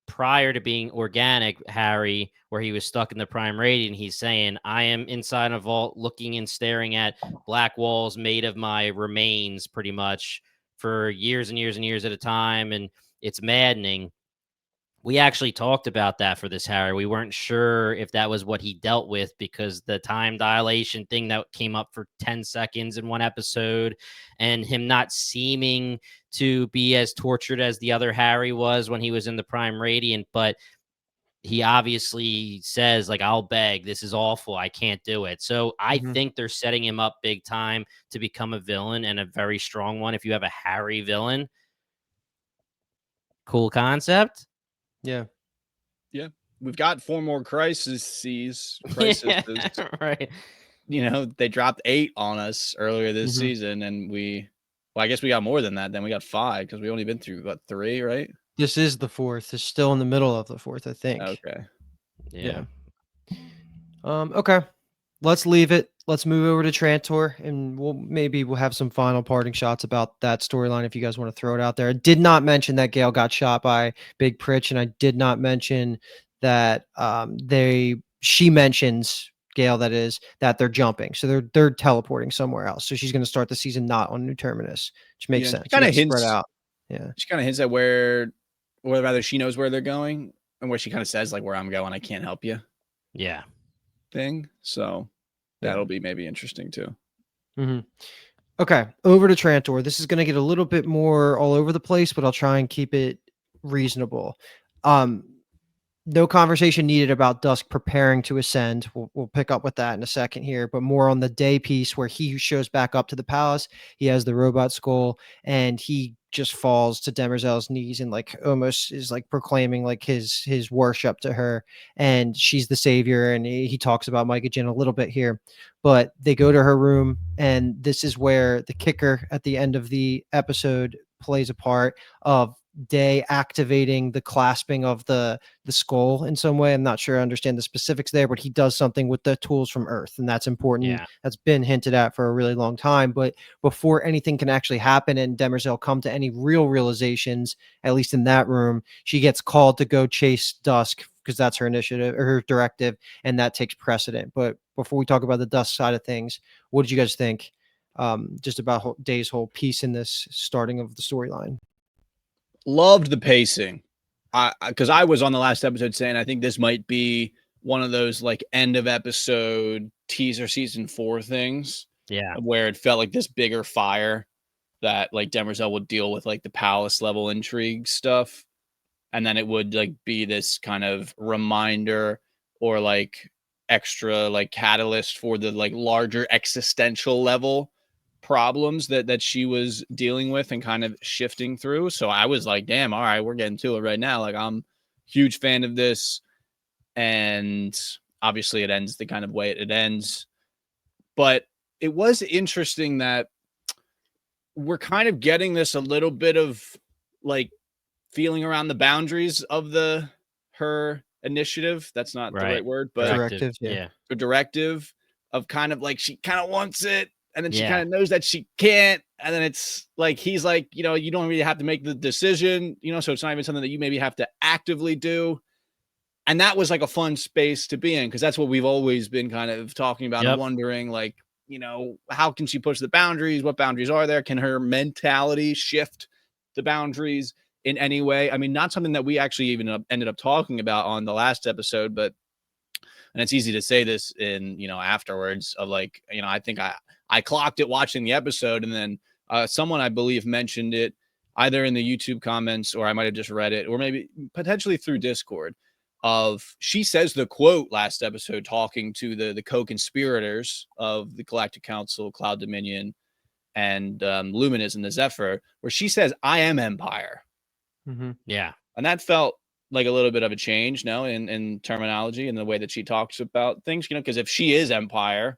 prior to being organic Harry, where he was stuck in the prime radiant. He's saying, I am inside a vault looking and staring at black walls made of my remains pretty much for years and years and years at a time. And it's maddening. We actually talked about that for this Harry. We weren't sure if that was what he dealt with because the time dilation thing that came up for 10 seconds in one episode and him not seeming to be as tortured as the other Harry was when he was in the Prime Radiant. But he obviously says, like, I'll beg. This is awful. I can't do it. So I think they're setting him up big time to become a villain and a very strong one. If you have a Harry villain, cool concept. Yeah. We've got 4 more crises. Yeah, right. They dropped 8 on us earlier this season, and I guess we got more than that. Then we got 5 because we only been through 3, right? This is the 4th. It's still in the middle of the 4th, I think. Okay. Yeah. Okay. Let's leave it. Let's move over to Trantor, and we'll have some final parting shots about that storyline if you guys want to throw it out there. I did not mention that Gale got shot by Big Pritch, and I did not mention that she mentions Gale that they're jumping, so they're teleporting somewhere else. So she's going to start the season not on New Terminus, which makes sense. Kind of hints spread out. Yeah, she kind of hints at where rather she knows where they're going, and where she kind of says like, "Where I'm going, I can't help you." Yeah. Thing. So that'll be maybe interesting too. Okay, over to Trantor. This is going to get a little bit more all over the place, but I'll try and keep it reasonable. No conversation needed about Dusk preparing to ascend. We'll pick up with that in a second here, but more on the day piece where he shows back up to the palace. He has the robot skull and he just falls to Demerzel's knees and like almost is like proclaiming like his worship to her, and she's the savior. And he talks about Micah Jin a little bit here, but they go to her room, and this is where the kicker at the end of the episode plays a part of Day activating the clasping of the skull in some way. I'm not sure I understand the specifics there, but he does something with the tools from Earth, and that's important. Yeah. That's been hinted at for a really long time. But before anything can actually happen and Demerzel come to any real realizations, at least in that room, she gets called to go chase Dusk because that's her initiative or her directive, and that takes precedent. But before we talk about the Dusk side of things, what did you guys think just about Day's whole piece in this starting of the storyline? Loved the pacing. Because I was on the last episode saying I think this might be one of those like end of episode teaser season 4 things. Yeah. Where it felt like this bigger fire that like Demerzel would deal with like the palace level intrigue stuff. And then it would like be this kind of reminder or like extra like catalyst for the like larger existential level problems that she was dealing with and kind of shifting through. So I was like, damn, all right, we're getting to it right now. Like, I'm huge fan of this. And obviously it ends the kind of way it ends. But it was interesting that we're kind of getting this a little bit of like feeling around the boundaries of her initiative. That's not the right word, but directive. Yeah. The directive of kind of like she kind of wants it. And then she kind of knows that she can't. And then it's like, he's like, you don't really have to make the decision, so it's not even something that you maybe have to actively do. And that was like a fun space to be in, because that's what we've always been kind of talking about and wondering, like, how can she push the boundaries? What boundaries are there? Can her mentality shift the boundaries in any way? I mean, not something that we actually even ended up talking about on the last episode, but And it's easy to say this in, afterwards of like, I think I clocked it watching the episode, and then someone I believe mentioned it either in the YouTube comments, or I might have just read it, or maybe potentially through Discord, of she says the quote last episode talking to the co-conspirators of the Galactic Council, Cloud Dominion, and Luminous and the Zephyr, where she says, "I am Empire." Yeah. And that felt like a little bit of a change, in terminology and the way that she talks about things, because if she is Empire,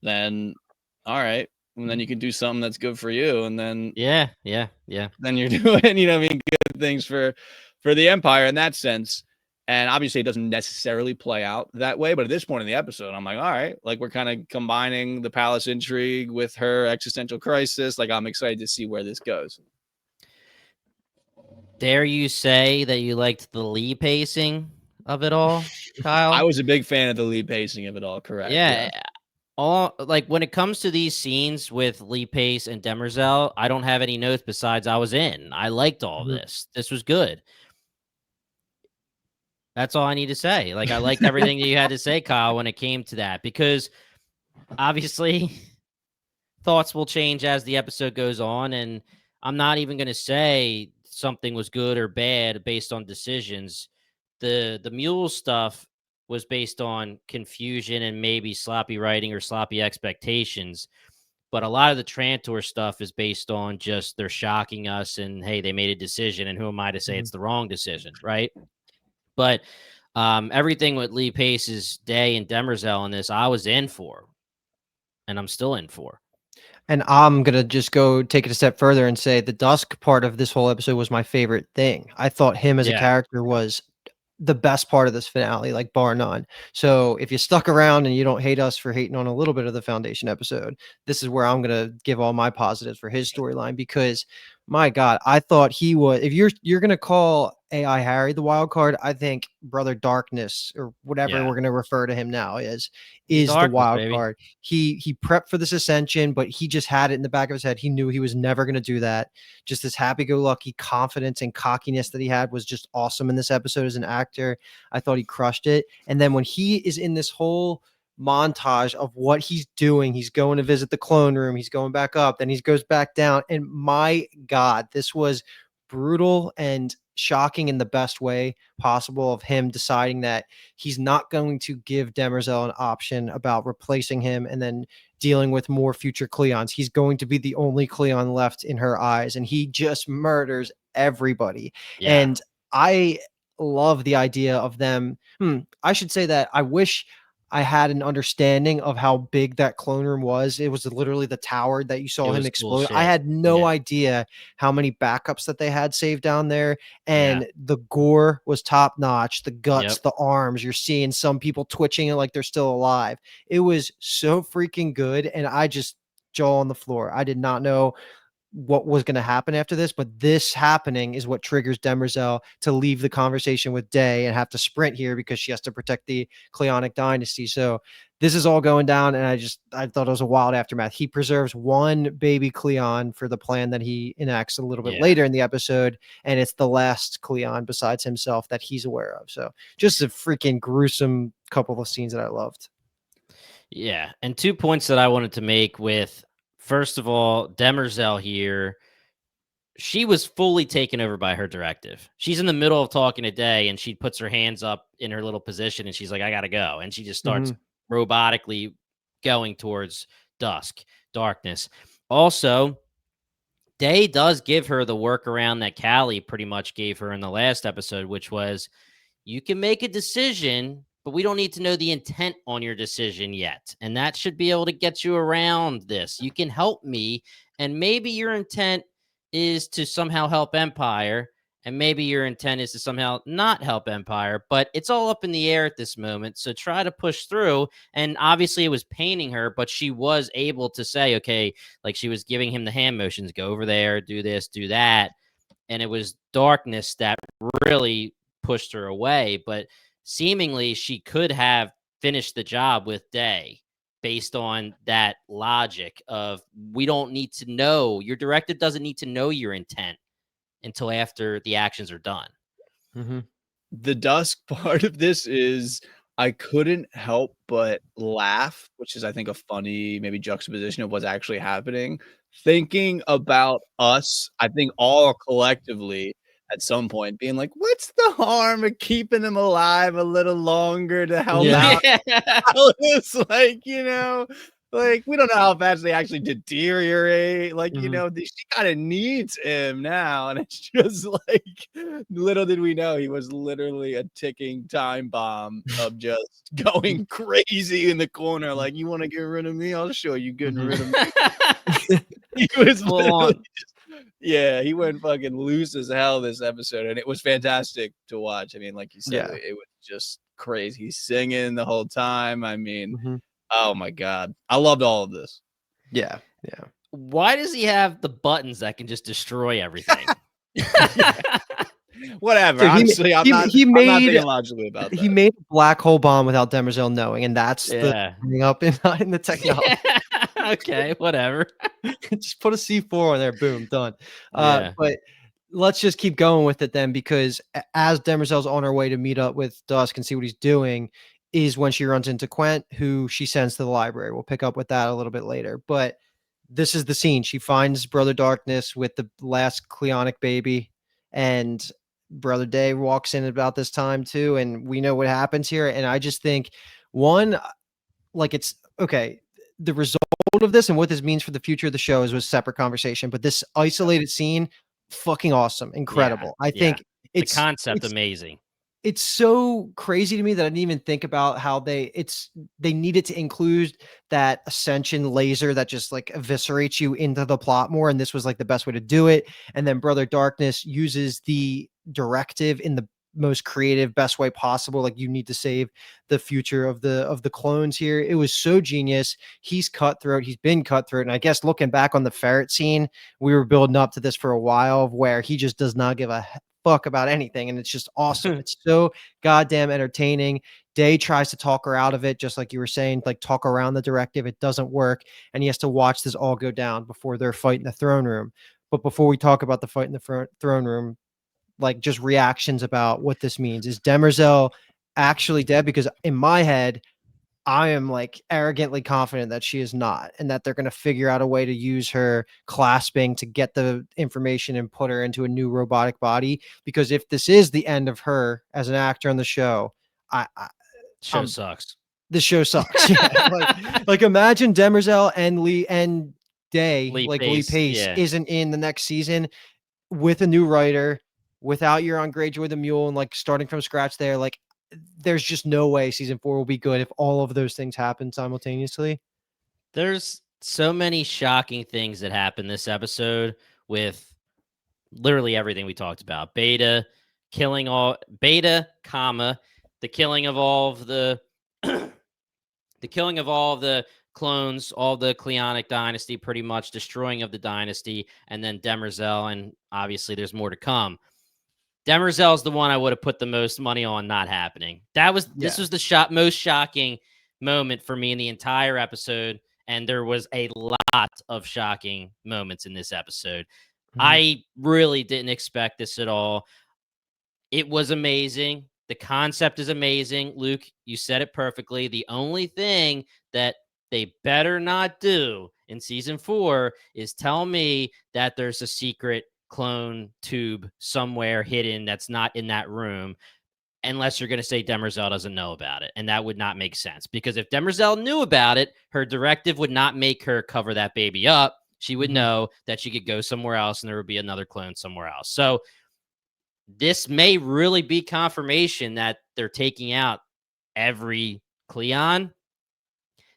then all right. And then you can do something that's good for you. And then Yeah. then you're doing, good things for the Empire in that sense. And obviously it doesn't necessarily play out that way. But at this point in the episode, I'm like, all right, like we're kind of combining the palace intrigue with her existential crisis. Like I'm excited to see where this goes. Dare you say that you liked the Lee pacing of it all, Kyle? I was a big fan of the lead pacing of it all, correct? Yeah. All like when it comes to these scenes with Lee Pace and Demerzel, I don't have any notes besides I was in. I liked all this. This was good. That's all I need to say. Like I liked everything that you had to say, Kyle, when it came to that, because obviously thoughts will change as the episode goes on, and I'm not even going to say something was good or bad based on decisions. The Mule stuff was based on confusion and maybe sloppy writing or sloppy expectations. But a lot of the Trantor stuff is based on just they're shocking us and, hey, they made a decision. And who am I to say it's the wrong decision, right? But everything with Lee Pace's Day and Demerzel in this, I was in for. And I'm still in for. And I'm going to just go take it a step further and say the Dusk part of this whole episode was my favorite thing. I thought him as a character was the best part of this finale, like bar none. So if you stuck around and you don't hate us for hating on a little bit of the Foundation episode, this is where I'm going to give all my positives for his storyline, because my God, I thought he was, if you're going to call AI Harry the wild card, I think Brother Darkness, or whatever we're going to refer to him now is the wild card. He prepped for this ascension, but he just had it in the back of his head. He knew he was never going to do that. Just this happy-go-lucky confidence and cockiness that he had was just awesome in this episode as an actor. I thought he crushed it. And then when he is in this whole montage of what he's doing, he's going to visit the clone room, he's going back up, then he goes back down, and my God, this was brutal and shocking in the best way possible, of him deciding that he's not going to give Demerzel an option about replacing him and then dealing with more future Cleons. He's going to be the only Cleon left in her eyes, and he just murders everybody. And I love the idea of them. I should say that I wish I had an understanding of how big that clone room was. It was literally the tower that you saw him explode. I had no idea how many backups that they had saved down there. And the gore was top notch. The guts, the arms, you're seeing some people twitching it like they're still alive. It was so freaking good. And I just jaw on the floor. I did not know what was going to happen after this, but this happening is what triggers Demerzel to leave the conversation with Day and have to sprint here because she has to protect the Cleonic dynasty. So this is all going down, and I thought it was a wild aftermath. He preserves one baby Cleon for the plan that he enacts a little bit later in the episode, and it's the last Cleon besides himself that he's aware of. So just a freaking gruesome couple of scenes that I loved. Yeah, and 2 points that I wanted to make with, first of all, Demerzel here, she was fully taken over by her directive. She's in the middle of talking to Day, and she puts her hands up in her little position, and she's like, I got to go. And she just starts robotically going towards darkness. Also, Day does give her the workaround that Cali pretty much gave her in the last episode, which was, you can make a decision, but we don't need to know the intent on your decision yet. And that should be able to get you around this. You can help me, and maybe your intent is to somehow help Empire, and maybe your intent is to somehow not help Empire, but it's all up in the air at this moment. So try to push through. And obviously it was paining her, but she was able to say, okay, like she was giving him the hand motions, go over there, do this, do that. And it was darkness that really pushed her away, but seemingly she could have finished the job with Day based on that logic of, we don't need to know, your directive doesn't need to know your intent until after the actions are done. The Dusk part of this is, I couldn't help but laugh, which is, I think, a funny maybe juxtaposition of what's actually happening. Thinking about us, I think all collectively at some point being like, what's the harm of keeping him alive a little longer to help Yeah. out Alice? Like, like we don't know how fast they actually deteriorate. Like, she kind of needs him now. And it's just like, little did we know he was literally a ticking time bomb of just going crazy in the corner. Like, you want to get rid of me? I'll show you getting rid of me. He was literally yeah, he went fucking loose as hell this episode, and it was fantastic to watch. I mean, like you said, Yeah. it was just crazy. He's singing the whole time. I mean, Mhm. oh my god, I loved all of this. Yeah. Why does he have the buttons that can just destroy everything? Whatever. So Honestly, I'm not thinking logically about that. He made a black hole bomb without Demerzel knowing, and that's Yeah. the up in the technology. Okay, whatever. Just put a C4 on there, boom, done. Yeah. But let's just keep going with it then, because as Demerzel's on her way to meet up with Dusk and see what he's doing, is when she runs into Quent, who she sends to the library. We'll pick up with that a little bit later. But this is the scene. She finds Brother Darkness with the last Cleonic baby, and Brother Day walks in about this time too, and we know what happens here. And I just think, one, like, it's okay. The result of this and what this means for the future of the show is a separate conversation. But this isolated scene, fucking awesome, incredible. I think the concept amazing. It's so crazy to me that I didn't even think about how they needed to include that ascension laser that just like eviscerates you into the plot more, and this was like the best way to do it. And then Brother Darkness uses the directive in the most creative, best way possible. Like, you need to save the future of the clones here. It was so genius. He's cutthroat. He's been cutthroat. And I guess looking back on the ferret scene, we were building up to this for a while, where he just does not give a fuck about anything, and it's just awesome. It's so goddamn entertaining. Day tries to talk her out of it, just like you were saying, like talk around the directive. It doesn't work, and he has to watch this all go down before they're fighting the throne room. But before we talk about the fight in the throne room, like, just reactions about what this means. Is Demerzel actually dead? Because in my head, I am like arrogantly confident that she is not, and that they're going to figure out a way to use her clasping to get the information and put her into a new robotic body. Because if this is the end of her as an actor on the show, Show sucks. The show sucks. Yeah. Like imagine Demerzel and Lee Pace isn't in the next season with a new writer, without your on Greyjoy the Mule, and like starting from scratch there. Like, there's just no way season 4 will be good if all of those things happen simultaneously. There's so many shocking things that happen this episode with literally everything we talked about. Beta, the killing of all of the the killing of all of the clones, all the Cleonic dynasty, pretty much destroying of the dynasty, and then Demerzel, and obviously there's more to come. Demerzel's the one I would have put the most money on not happening. This was the most shocking moment for me in the entire episode, and there was a lot of shocking moments in this episode. Mm-hmm. I really didn't expect this at all. It was amazing. The concept is amazing. Luke, you said it perfectly. The only thing that they better not do in season 4 is tell me that there's a secret clone tube somewhere hidden that's not in that room, unless you're going to say Demerzel doesn't know about it. And that would not make sense, because if Demerzel knew about it, her directive would not make her cover that baby up. She would know that she could go somewhere else and there would be another clone somewhere else. So this may really be confirmation that they're taking out every Cleon.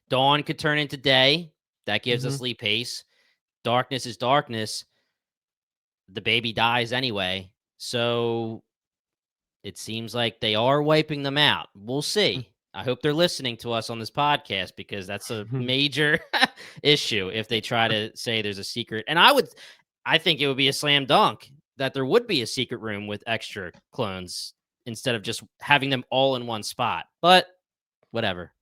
Dawn could turn into day. That gives us Lee Pace. Darkness is darkness. The baby dies anyway. So it seems like they are wiping them out. We'll see. I hope they're listening to us on this podcast, because that's a major issue if they try to say there's a secret. And I think it would be a slam dunk that there would be a secret room with extra clones instead of just having them all in one spot. But whatever.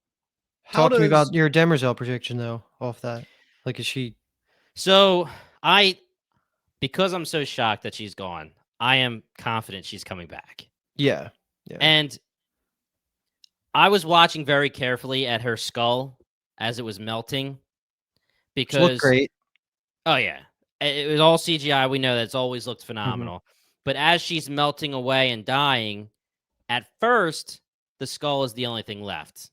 Talk to me about your Demerzel prediction, though, off that. Like, is she... So because I'm so shocked that she's gone, I am confident she's coming back. Yeah. And I was watching very carefully at her skull as it was melting Which looked because, great. oh yeah, it was all CGI. We know that's always looked Mhm. phenomenal. But as she's melting away and dying, at first, the skull is the only thing left.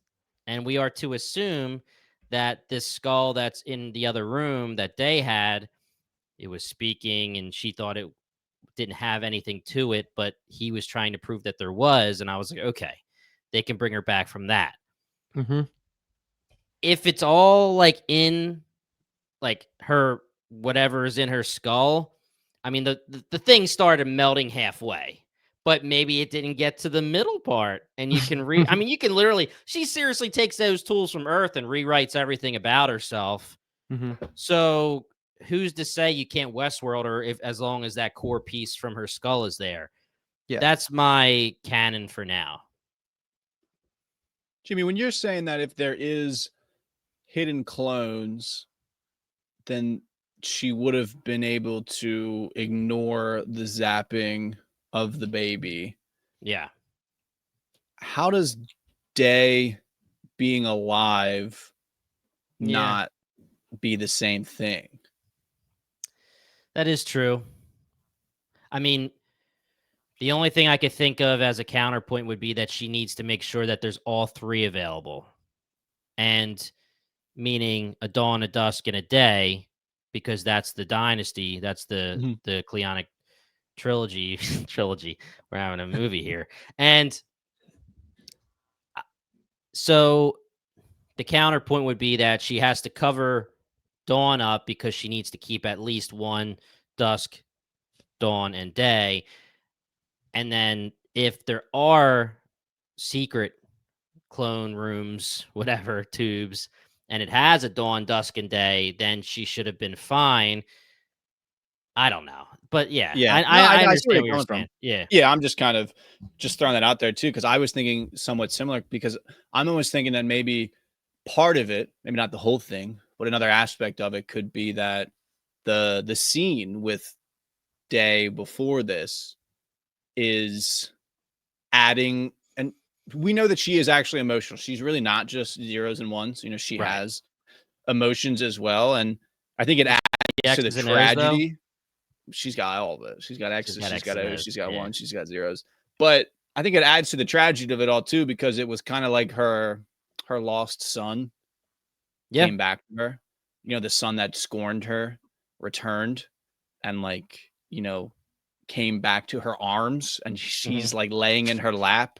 And we are to assume that this skull that's in the other room that they had, it was speaking and she thought it didn't have anything to it, but he was trying to prove that there was. And I was like, okay, they can bring her back from that. Mhm. If it's all like in like her whatever is in her skull, I mean the thing started melting halfway, but maybe it didn't get to the middle part. And you can I mean, you can literally she seriously takes those tools from Earth and rewrites everything about herself. Mhm. So who's to say you can't Westworld her if as long as that core piece from her skull is there? Yeah. That's my canon for now. Jimmy, when you're saying that if there is hidden clones, then she would have been able to ignore the zapping of the baby. Yeah. How does Day being alive Yeah. not be the same thing? That is true. I mean, the only thing I could think of as a counterpoint would be that she needs to make sure that there's all three available. And meaning a dawn, a dusk, and a day, because that's the dynasty. That's Mhm. the Cleonic trilogy. Trilogy. We're having a movie here. And so the counterpoint would be that she has to cover dawn up because she needs to keep at least one dusk, dawn, and day. And then if there are secret clone rooms, whatever, tubes, and it has a dawn, dusk, and day, then she should have been fine. I don't know. But yeah, Yeah. I, No, I, I I see where understand you're what you're coming saying. from. Yeah. Yeah, I'm just kind of just throwing that out there too, because I was thinking somewhat similar because I'm almost thinking that maybe part of it, maybe not the whole thing, but another aspect of it could be that the scene with Day before this is adding, and we know that she is actually emotional. She's really not just zeros and ones. She Right. has emotions as well. And I think it adds to the X's and O's, though. tragedy. She's got all of it. She's got She's X's, got she's X's got and O's, O's. she's got Yeah. ones, she's got zeros. But I think it adds to the tragedy of it all too, because it was kind of like her lost son Yeah. came back to her. The son that scorned her returned and came back to her arms, and she's like laying in her lap,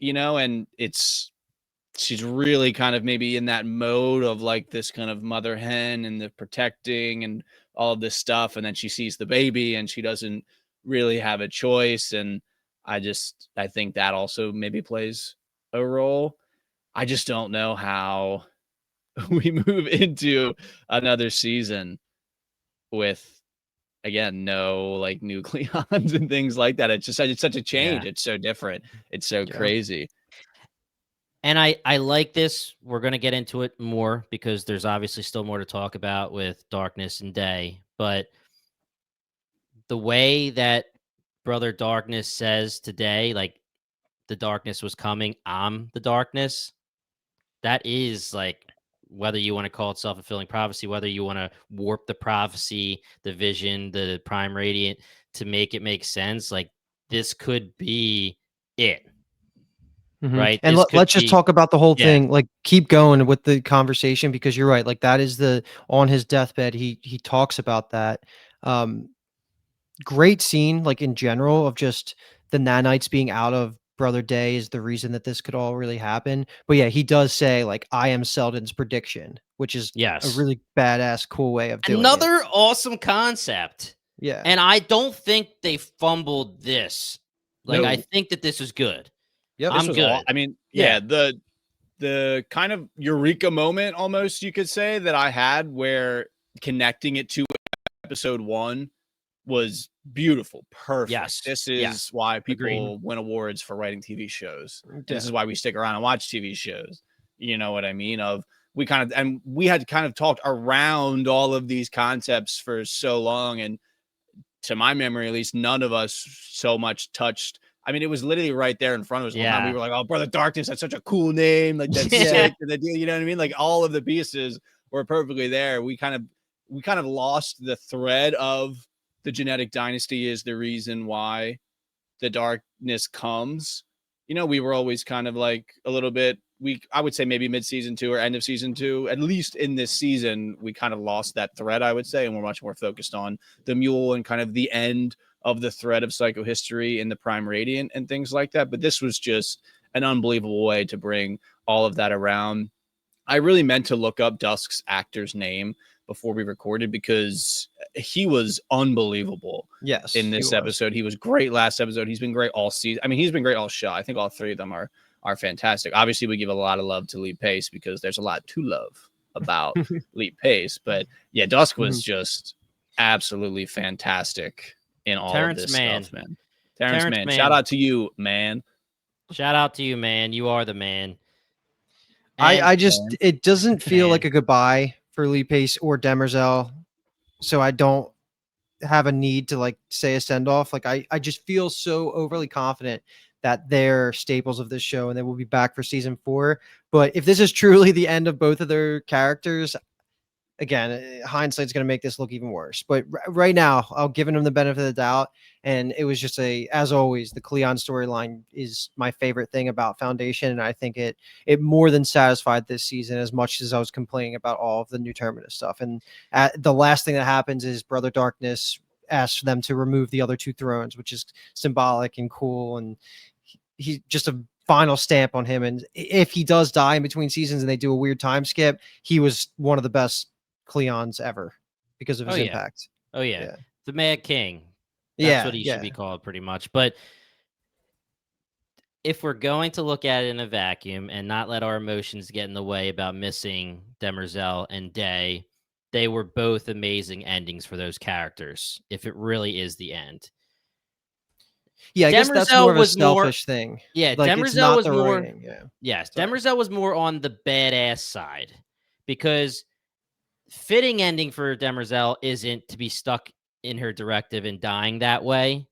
and she's really kind of maybe in that mode of like this kind of mother hen and the protecting and all of this stuff. And then she sees the baby and she doesn't really have a choice. And I think that also maybe plays a role. I just don't know how we move into another season with, again, no like nucleons and things like that. It's such a change. Yeah. It's so different. It's so Yeah. crazy. And I like this. We're going to get into it more because there's obviously still more to talk about with Darkness and Day. But the way that Brother Darkness says today, like the darkness was coming, I'm the darkness, that is like whether you want to call it self-fulfilling prophecy, whether you want to warp the prophecy, the vision, the prime radiant to make it make sense, like this could be it, right? And This could let's just be, talk about the whole yeah, thing. Like, keep going with the conversation because you're right. Like, that is the on his deathbed. He talks about that. Um, Great scene, like in general, of just the nanites being out of Brother Day is the reason that this could all really happen. But yeah, he does say like, "I am Selden's prediction," which is a yes. really badass, cool way of doing it. Another awesome concept. Yeah. And I don't think they fumbled this. Like, I No, think that this is good. Yep. this I'm was all, good. I mean, Yeah. yeah, the kind of eureka moment almost you could say that I had where connecting it to episode 1 was beautiful. Perfect. Yes. This Yes. is why Agreed. people win awards for writing TV shows. And Yeah. this is why we stick around and watch TV shows. You know what I mean? We had kind of talked around all of these concepts for so long. And to my memory, at least, none of us so much touched, I mean, it was literally right there in front of us. Yeah. We were like, "Oh, Brother Darkness, that's such a cool name. Like that's Yeah. sick." And you know what I mean? Like all of the pieces were perfectly there. We kind of lost the thread of the genetic dynasty is the reason why the darkness comes. You know, we were always kind of like a little bit I would say maybe mid-season 2 or end of season 2, at least in this season, we kind of lost that thread, I would say, and we're much more focused on the Mule and kind of the end of the thread of psychohistory in the Prime Radiant and things like that. But this was just an unbelievable way to bring all of that around. I really meant to look up Dusk's actor's name before we recorded because he was unbelievable. Yes, in this episode. He was great last episode. He's been great all season. I mean, he's been great all show. I think all three of them are fantastic. Obviously, we give a lot of love to Lee Pace because there's a lot to love about Lee Pace. But yeah, Dusk was just absolutely fantastic in all Terrence of this Mann. stuff, man. Terrence Mann. Mann. Shout out to you, man. Shout out to you, man. You are the man. I just it doesn't feel like a goodbye for Lee Pace or Demerzel, so I don't have a need to like say a send off. Like I just feel so overly confident that they're staples of this show and they will be back for season 4. But if this is truly the end of both of their characters, again, hindsight's going to make this look even worse. But right now, I'll give them the benefit of the doubt. And it was just as always, the Cleon storyline is my favorite thing about Foundation. And I think it more than satisfied this season as much as I was complaining about all of the new Terminus stuff. And the last thing that happens is Brother Darkness asks them to remove the other 2 thrones, which is symbolic and cool. And he's just a final stamp on him. And if he does die in between seasons and they do a weird time skip, he was one of the best Cleons ever because of his impact. Oh yeah. The Mad King. That's what he should be called pretty much. But if we're going to look at it in a vacuum and not let our emotions get in the way about missing Demerzel and Day, they were both amazing endings for those characters. If it really is the end. Yeah, I guess that's more of a selfish thing. Yeah, like, Demerzel was more. Writing. Yeah. Yes, Demerzel was more on the badass side because fitting ending for Demerzel isn't to be stuck in her directive and dying that way.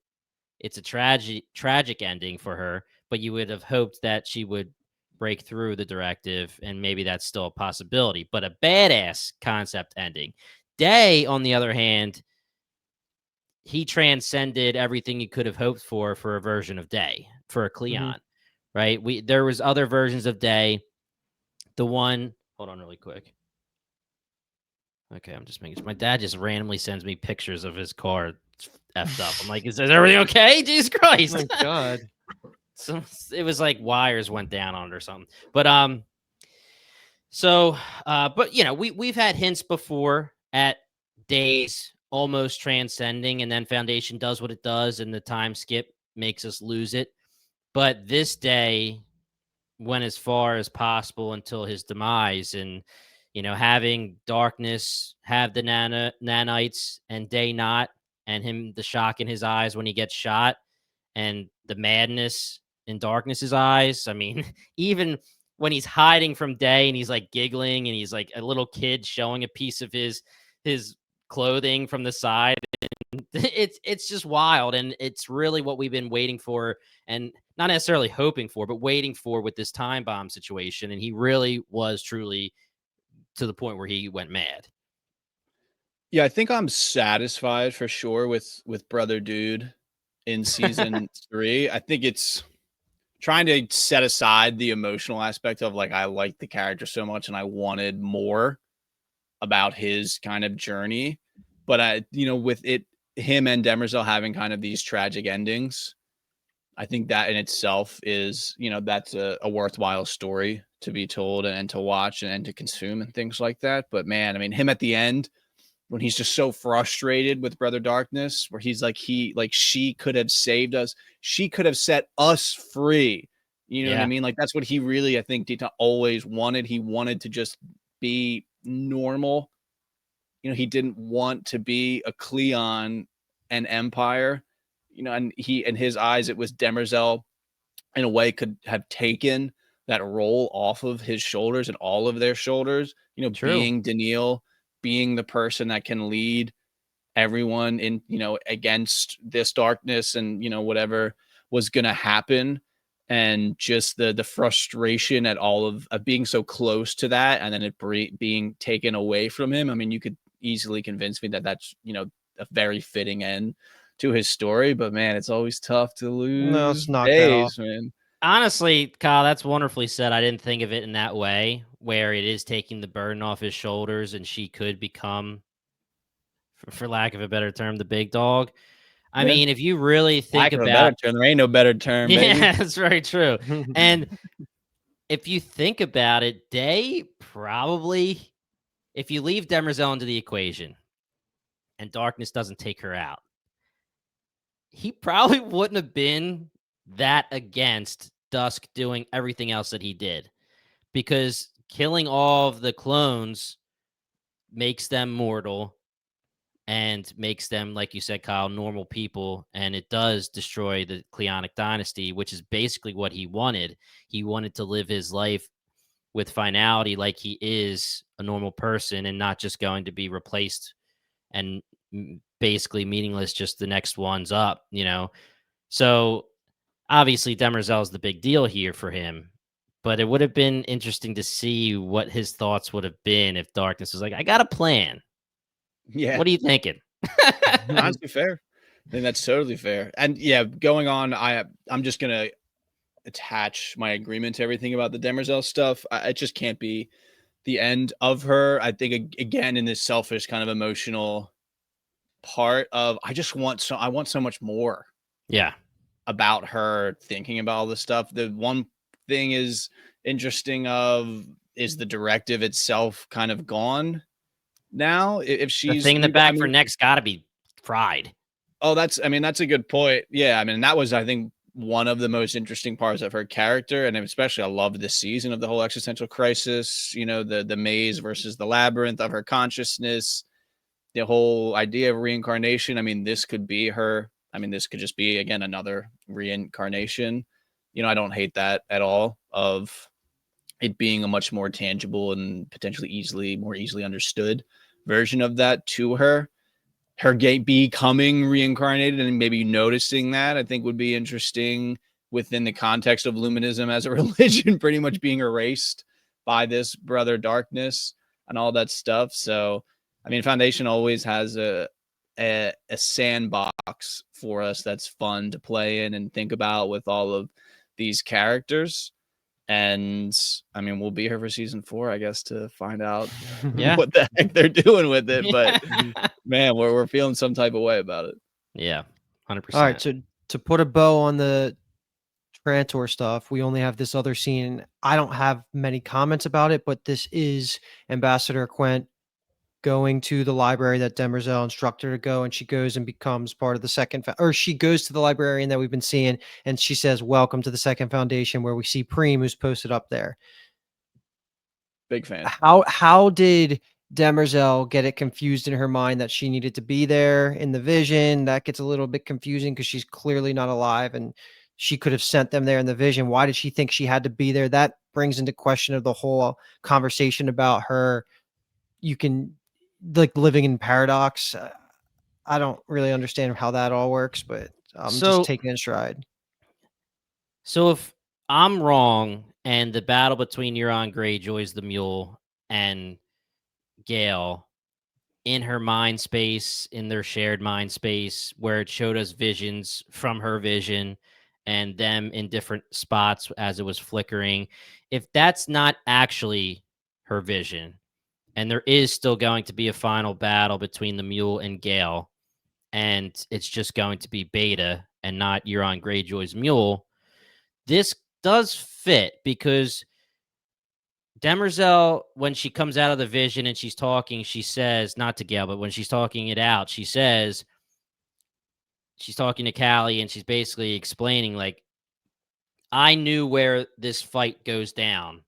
It's a tragic ending for her, but you would have hoped that she would break through the directive, and maybe that's still a possibility. But a badass concept ending. Day, on the other hand, he transcended everything you could have hoped for a version of Day, for a Cleon, right? There was other versions of Day. The one, hold on really quick. Okay, I'm just making sure. My dad just randomly sends me pictures of his car effed up. I'm like, is everything okay? Jesus Christ. Oh my God. So it was like wires went down on it or something. But but you know, we've had hints before at Days almost transcending, and then Foundation does what it does, and the time skip makes us lose it. But this Day went as far as possible until his demise, and you know, having Darkness have the nanites and Day not, and him the shock in his eyes when he gets shot, and the madness in Darkness's eyes. I mean, even when he's hiding from Day and he's like giggling and he's like a little kid showing a piece of his clothing from the side. It's just wild, and it's really what we've been waiting for, and not necessarily hoping for, but waiting for with this time bomb situation. And he really was truly to the point where he went mad. Yeah, I think I'm satisfied for sure with Brother Dude in season 3. I think it's trying to set aside the emotional aspect of like I like the character so much and I wanted more about his kind of journey. But with him and Demerzel having kind of these tragic endings, I think that in itself is, that's a worthwhile story to be told and to watch and to consume and things like that. But man, I mean, him at the end, when he's just so frustrated with Brother Darkness, where he's like, she could have saved us. She could have set us free. You know what I mean? Like, that's what he really, I think, Dita always wanted. He wanted to just be normal. He didn't want to be a Cleon and Empire. And in his eyes, it was Demerzel in a way could have taken that role off of his shoulders and all of their shoulders, being Daniil, being the person that can lead everyone in, against this darkness and, whatever was going to happen, and just the frustration at all of being so close to that, and then it being taken away from him. I mean, you could easily convince me that that's, a very fitting end to his story, but man, it's always tough to No, let's lose knock that off. days, man. Honestly, Kyle, that's wonderfully said. I didn't think of it in that way, where it is taking the burden off his shoulders and she could become, for lack of a better term, the big dog. I Yeah. mean, if you really think Lack of a better about, term, there ain't no better term, baby. yeah, that's very true. And if you think about it, Day probably, if you leave Demerzel into the equation and Darkness doesn't take her out, he probably wouldn't have been that against Dusk doing everything else that he did, because killing all of the clones makes them mortal and makes them, like you said, Kyle, normal people. And it does destroy the Cleonic dynasty, which is basically what he wanted. He wanted to live his life with finality, like he is a normal person and not just going to be replaced and basically meaningless, just the next one's up, So obviously Demerzel is the big deal here for him, but it would have been interesting to see what his thoughts would have been if Darkness was like, I got a plan. Yeah. What are you thinking? Honestly, fair. I think that's totally fair. And yeah, going on, I'm just gonna attach my agreement to everything about the Demerzel stuff. It just can't be the end of her. I think again, in this selfish kind of emotional part of, I want so much more. Yeah. About her thinking about all this stuff. The one thing is interesting is the directive itself kind of gone now? If she's The thing in the back for next got to be fried. Oh, that's a good point. Yeah, I mean, that was, I think, one of the most interesting parts of her character, and especially I loved this season of the whole existential crisis, the maze versus the labyrinth of her consciousness, the whole idea of reincarnation. I mean, this could be her. I mean, this could just be, again, another reincarnation. I don't hate that at all, of it being a much more tangible and potentially more easily understood version of that to her. Her becoming reincarnated and maybe noticing that, I think, would be interesting within the context of Luminism as a religion pretty much being erased by this brother Darkness and all that stuff. So, I mean, Foundation always has a sandbox for us that's fun to play in and think about with all of these characters. And I mean, we'll be here for season 4, I guess, to find out what the heck they're doing with it. But man, we're feeling some type of way about it. Yeah, 100%. All right, so to put a bow on the Trantor stuff, we only have this other scene. I don't have many comments about it, but this is Ambassador Quent going to the library that Demerzel instructed her to go, and she goes and becomes part of the second, or she goes to the librarian that we've been seeing, and she says, "Welcome to the Second Foundation," where we see Preem, who's posted up there. Big fan. How did Demerzel get it confused in her mind that she needed to be there in the vision? That gets a little bit confusing because she's clearly not alive, and she could have sent them there in the vision. Why did she think she had to be there? That brings into question of the whole conversation about her. You can, like, living in paradox. I don't really understand how that all works, but I'm just taking it in stride. So if I'm wrong and the battle between Euron Greyjoy's the Mule and Gale in her mind space, in their shared mind space, where it showed us visions from her vision and them in different spots as it was flickering, if that's not actually her vision, and there is still going to be a final battle between the Mule and Gale, and it's just going to be Beta and not Euron Greyjoy's Mule, this does fit, because Demerzel, when she comes out of the vision and she's talking, she says, not to Gale, but when she's talking it out, she says, she's talking to Cali, and she's basically explaining, like, I knew where this fight goes down,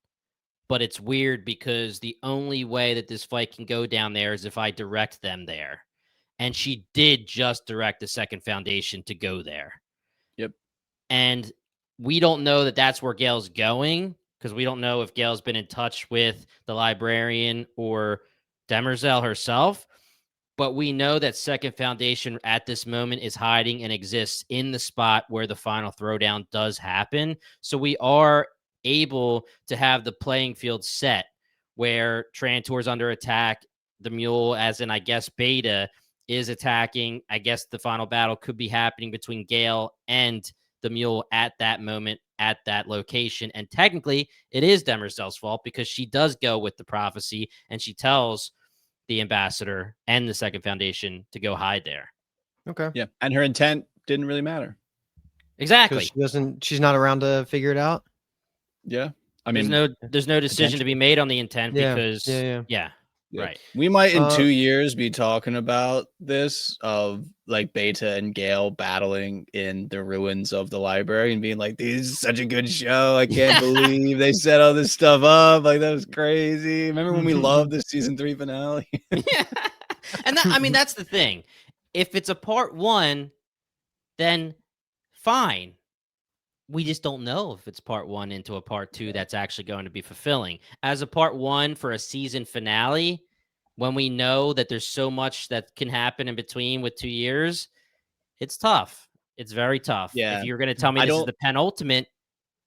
but it's weird because the only way that this fight can go down there is if I direct them there. And she did just direct the Second Foundation to go there. Yep. And we don't know that that's where Gale's going, because we don't know if Gale's been in touch with the librarian or Demerzel herself. but we know that Second Foundation at this moment is hiding and exists in the spot where the final throwdown does happen. So we are able to have the playing field set where Trantor's under attack, the Mule, as in, I guess, Beta, is attacking. I guess the final battle could be happening between Gale and the Mule at that moment, at that location. And technically, it is Demerzel's fault because she does go with the prophecy and she tells the ambassador and the Second Foundation to go hide there. Okay. Yeah. And her intent didn't really matter. Exactly. She's not around to figure it out. Yeah. I mean, there's no decision to be made on the intent because yeah. Right. We might in 2 years be talking about this of like Beta and Gale battling in the ruins of the library and being like, this is such a good show. I can't believe they set all this stuff up. Like, that was crazy. Remember when we loved the season 3 finale? Yeah. And that's the thing. If it's a part 1, then fine. We just don't know if it's part 1 into a part 2 that's actually going to be fulfilling. As a part 1 for a season finale, when we know that there's so much that can happen in between with 2 years, it's tough. It's very tough. Yeah. If you're going to tell me this is the penultimate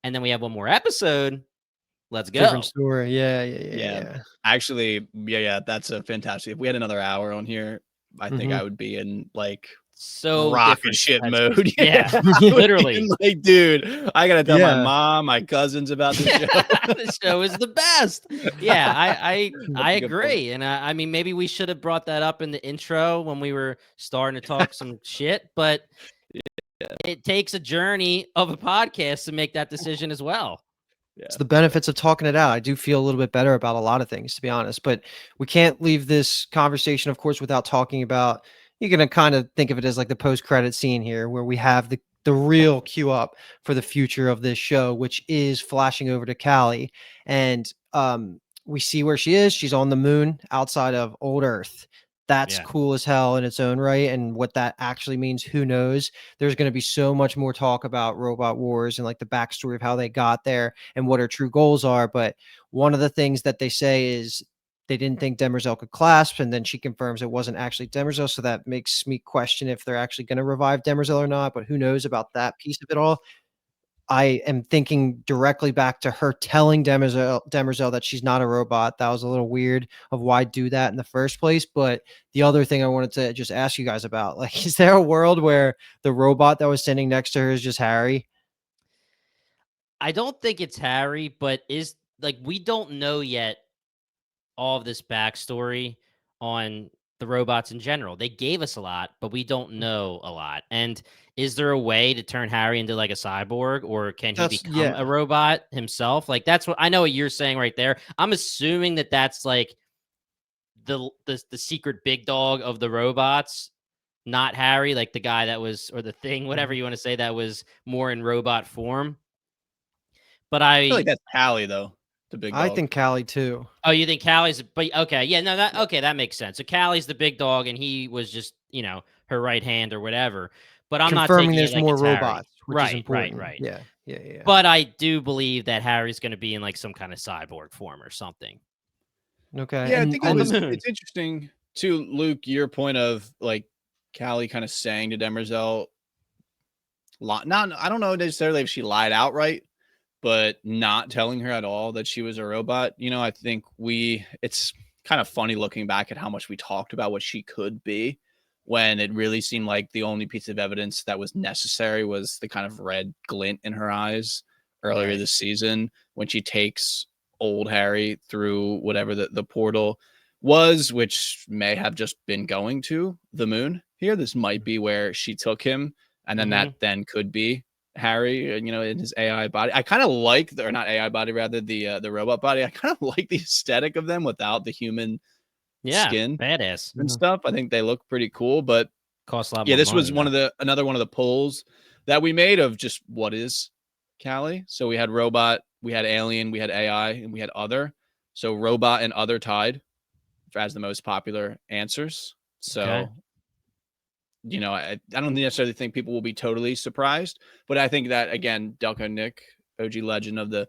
and then we have one more episode, let's go. Different story. Yeah. Actually, that's a fantastic. If we had another hour on here, I think I would be in like so rocket ship mode. Yeah, literally. Like, dude, I gotta tell my mom, my cousins about this show. The show is the best. Yeah, I agree. And I mean, maybe we should have brought that up in the intro when we were starting to talk some shit, but it takes a journey of a podcast to make that decision as well. Yeah. It's the benefits of talking it out. I do feel a little bit better about a lot of things, to be honest, but we can't leave this conversation, of course, without talking about, you're going to kind of think of it as like the post-credit scene here, where we have the real cue up for the future of this show, which is flashing over to Cali. And we see where she is. She's on the moon outside of Old Earth. That's cool as hell in its own right. And what that actually means, who knows? There's going to be so much more talk about Robot Wars and like the backstory of how they got there and what her true goals are. But one of the things that they say is they didn't think Demerzel could clasp, and then she confirms it wasn't actually Demerzel. So that makes me question if they're actually going to revive Demerzel or not. But who knows about that piece of it all? I am thinking directly back to her telling Demerzel that she's not a robot. That was a little weird of why do that in the first place. But the other thing I wanted to just ask you guys about, like, is there a world where the robot that was standing next to her is just Harry? I don't think it's Harry, but we don't know yet all of this backstory on the robots in general. They gave us a lot, but we don't know a lot. And is there a way to turn Harry into like a cyborg, or can he become a robot himself? Like, that's what I know what you're saying right there. I'm assuming that that's like the secret big dog of the robots, not Harry, like the guy that was, or the thing, whatever you want to say, that was more in robot form. But I feel like that's Cali though. The big dog. I think Cali too. Oh, you think Callie's? But okay, yeah, no, that makes sense. So Callie's the big dog, and he was just her right hand or whatever. But I'm confirming not taking there's it like more it's robots, Harry. which is important. Right. Yeah. But I do believe that Harry's going to be in like some kind of cyborg form or something. Okay. Yeah, I think it's interesting too, Luke. Your point of like Cali kind of saying to Demerzel, I don't know necessarily if she lied outright, but not telling her at all that she was a robot. I think it's kind of funny looking back at how much we talked about what she could be, when it really seemed like the only piece of evidence that was necessary was the kind of red glint in her eyes earlier this season when she takes old Harry through whatever the portal was, which may have just been going to the moon here. This might be where she took him, and then that then could be Harry, in his AI body. I kind of like, or not AI body, rather the robot body. I kind of like the aesthetic of them without the human skin, badass and stuff. I think they look pretty cool, but cost a lot more this money, was another one of the polls that we made of just what is Cali. So we had robot, we had alien, we had AI, and we had other. So robot and other tied as the most popular answers. So I don't necessarily think people will be totally surprised, but I think that, again, Delco Nick, OG legend of the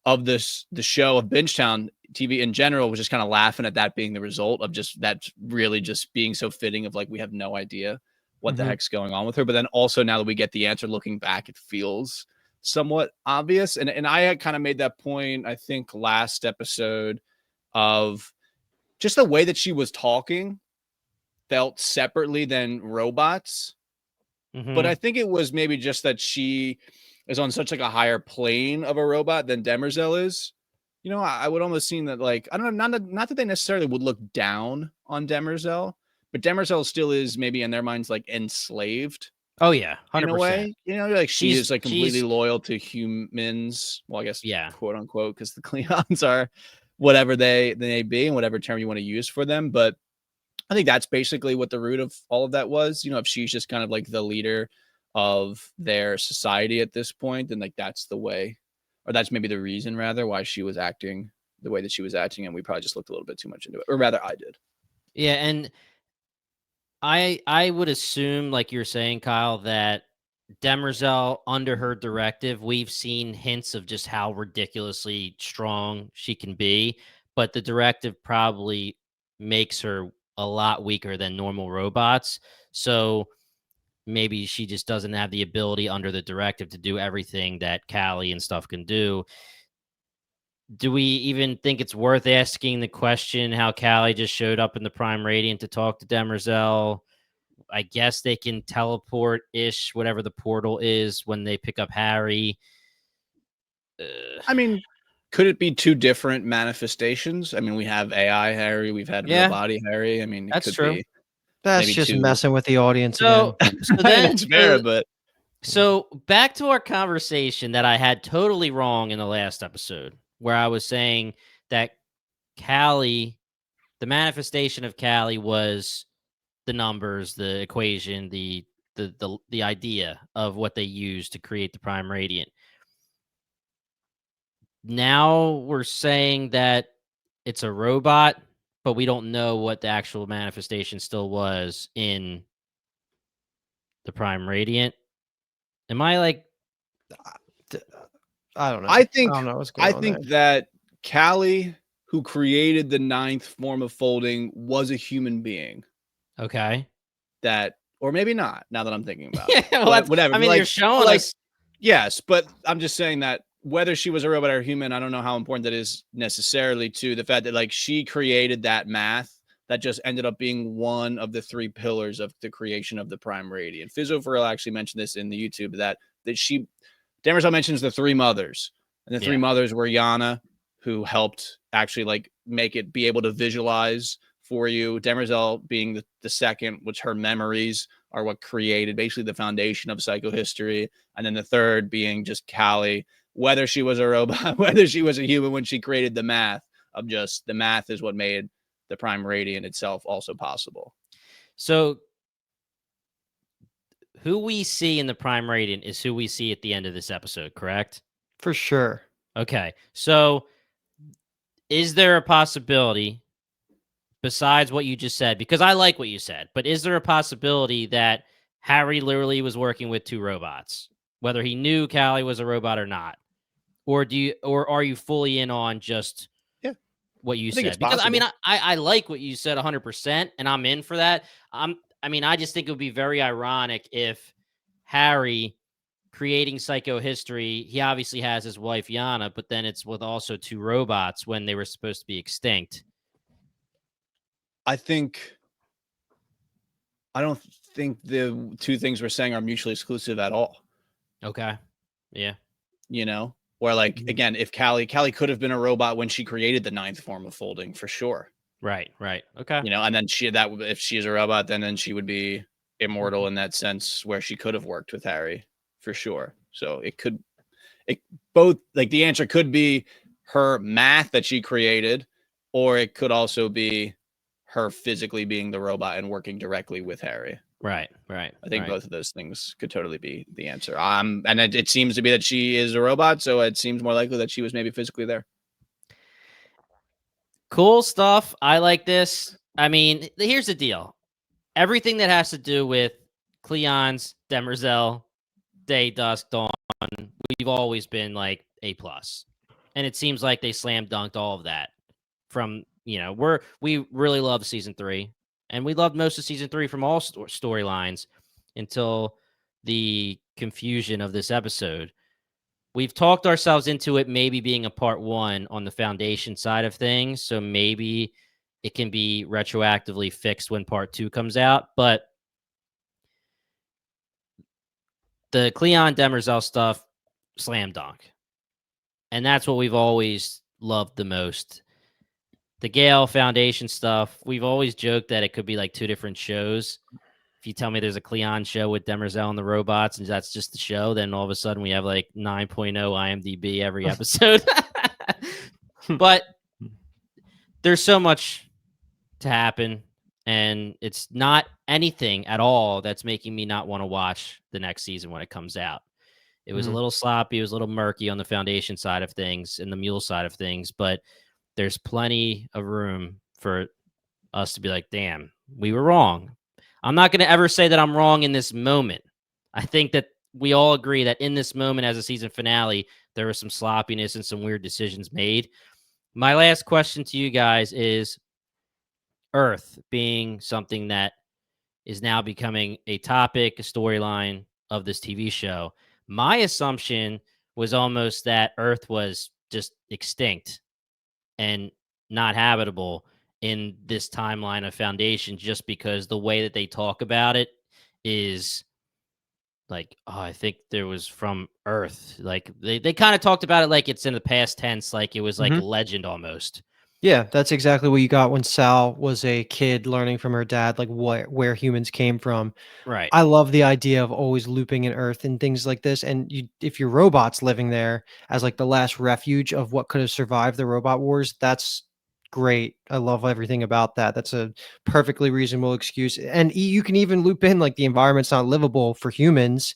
of the show of Bingetown TV in general was just kind of laughing at that being the result of just that really just being so fitting of like, we have no idea what the heck's going on with her. But then also now that we get the answer looking back, it feels somewhat obvious. And I had kind of made that point, I think last episode, of just the way that she was talking felt separately than robots. But I think it was maybe just that she is on such like a higher plane of a robot than Demerzel is. You know, I would almost seem that like, I don't know, not that they necessarily would look down on Demerzel, but Demerzel still is maybe in their minds like enslaved. Oh yeah, 100%. In a way, you know, like she is like completely she's loyal to humans. Well, I guess, yeah, quote unquote, because the Cleons are whatever they may be and whatever term you want to use for them. But I think that's basically what the root of all of that was. You know, if she's just kind of like the leader of their society at this point, then like that's the way, or that's maybe the reason rather why she was acting the way that she was acting, and we probably just looked a little bit too much into it, or rather I did. Yeah, and I would assume, like you're saying, Kyle, that Demerzel, under her directive, we've seen hints of just how ridiculously strong she can be, but the directive probably makes her a lot weaker than normal robots. So maybe she just doesn't have the ability under the directive to do everything that Cali and stuff can do. Do we even think it's worth asking the question how Cali just showed up in the Prime Radiant to talk to Demerzel? I guess they can teleport-ish, whatever the portal is, when they pick up Harry. I mean, could it be two different manifestations? I mean, we have AI Harry, we've had real body Harry. I mean, it that's could true. be. That's just messing with the audience So, again. so then, that's fair, but so back to our conversation that I had totally wrong in the last episode, where I was saying that Cali, the manifestation of Cali was the numbers, the equation, the idea of what they used to create the Prime Radiant. Now we're saying that it's a robot, but we don't know what the actual manifestation still was in the Prime Radiant. Am I like? I don't know. I think don't know what's going on there. that Cali, who created the 9th form of folding, was a human being. Okay. That, or maybe not. Now that I'm thinking about Yeah, it, well, whatever. I mean, like, you're showing like, us. Yes, but I'm just saying that whether she was a robot or human, I don't know how important that is necessarily to the fact that like she created that math that just ended up being one of the 3 pillars of the creation of the Prime Radiant. Fizzoferil actually mentioned this in the YouTube that Demerzel mentions the 3 mothers, and the 3 mothers were Yana, who helped actually like make it be able to visualize for you. Demerzel being the second, which her memories are what created basically the foundation of psychohistory. And then the third being just Cali, whether she was a robot, whether she was a human, when she created the math of just the math is what made the Prime Radiant itself also possible. So who we see in the Prime Radiant is who we see at the end of this episode, correct? For sure. Okay. So is there a possibility, besides what you just said, because I like what you said, but is there a possibility that Harry literally was working with 2 robots, whether he knew Cali was a robot or not? Or are you fully in on just what you said? Because I mean, I like what you said 100%, and I'm in for that. I just think it would be very ironic if Harry creating psychohistory, he obviously has his wife Yana, but then it's with also 2 robots when they were supposed to be extinct. I don't think the 2 things we're saying are mutually exclusive at all. Okay. Yeah. You know, where like, again, if Cali could have been a robot when she created the 9th form of folding for sure. Right. Okay. You know, and then if she is a robot, then she would be immortal in that sense, where she could have worked with Harry for sure. So it both, like, the answer could be her math that she created, or it could also be her physically being the robot and working directly with Harry. Right. I think both of those things could totally be the answer. And it seems to be that she is a robot, so it seems more likely that she was maybe physically there. Cool stuff. I like this. I mean, here's the deal. Everything that has to do with Cleons, Demerzel, Day, Dusk, Dawn, we've always been like A+. And it seems like they slam dunked all of that from, we really love season 3, and we loved most of season 3 from all storylines until the confusion of this episode. We've talked ourselves into it maybe being a part 1 on the foundation side of things, so maybe it can be retroactively fixed when part 2 comes out, but the Cleon Demerzel stuff, slam dunk. And that's what we've always loved the most. The Gale Foundation stuff, we've always joked that it could be like 2 different shows. If you tell me there's a Cleon show with Demerzel and the robots and that's just the show, then all of a sudden we have like 9.0 IMDb every episode. But there's so much to happen, and it's not anything at all that's making me not want to watch the next season when it comes out. It was a little sloppy. It was a little murky on the foundation side of things and the Mule side of things, but there's plenty of room for us to be like, damn, we were wrong. I'm not going to ever say that I'm wrong in this moment. I think that we all agree that in this moment as a season finale, there was some sloppiness and some weird decisions made. My last question to you guys is Earth being something that is now becoming a topic, a storyline of this TV show. My assumption was almost that Earth was just extinct and not habitable in this timeline of Foundation, just because the way that they talk about it is like, oh, I think there was from Earth. Like they kind of talked about it like it's in the past tense, like it was like a legend almost. Yeah, that's exactly what you got when Sal was a kid learning from her dad, like where humans came from. Right. I love the idea of always looping in Earth and things like this. And if your robot's living there as like the last refuge of what could have survived the robot wars, that's great. I love everything about that. That's a perfectly reasonable excuse. And you can even loop in like the environment's not livable for humans,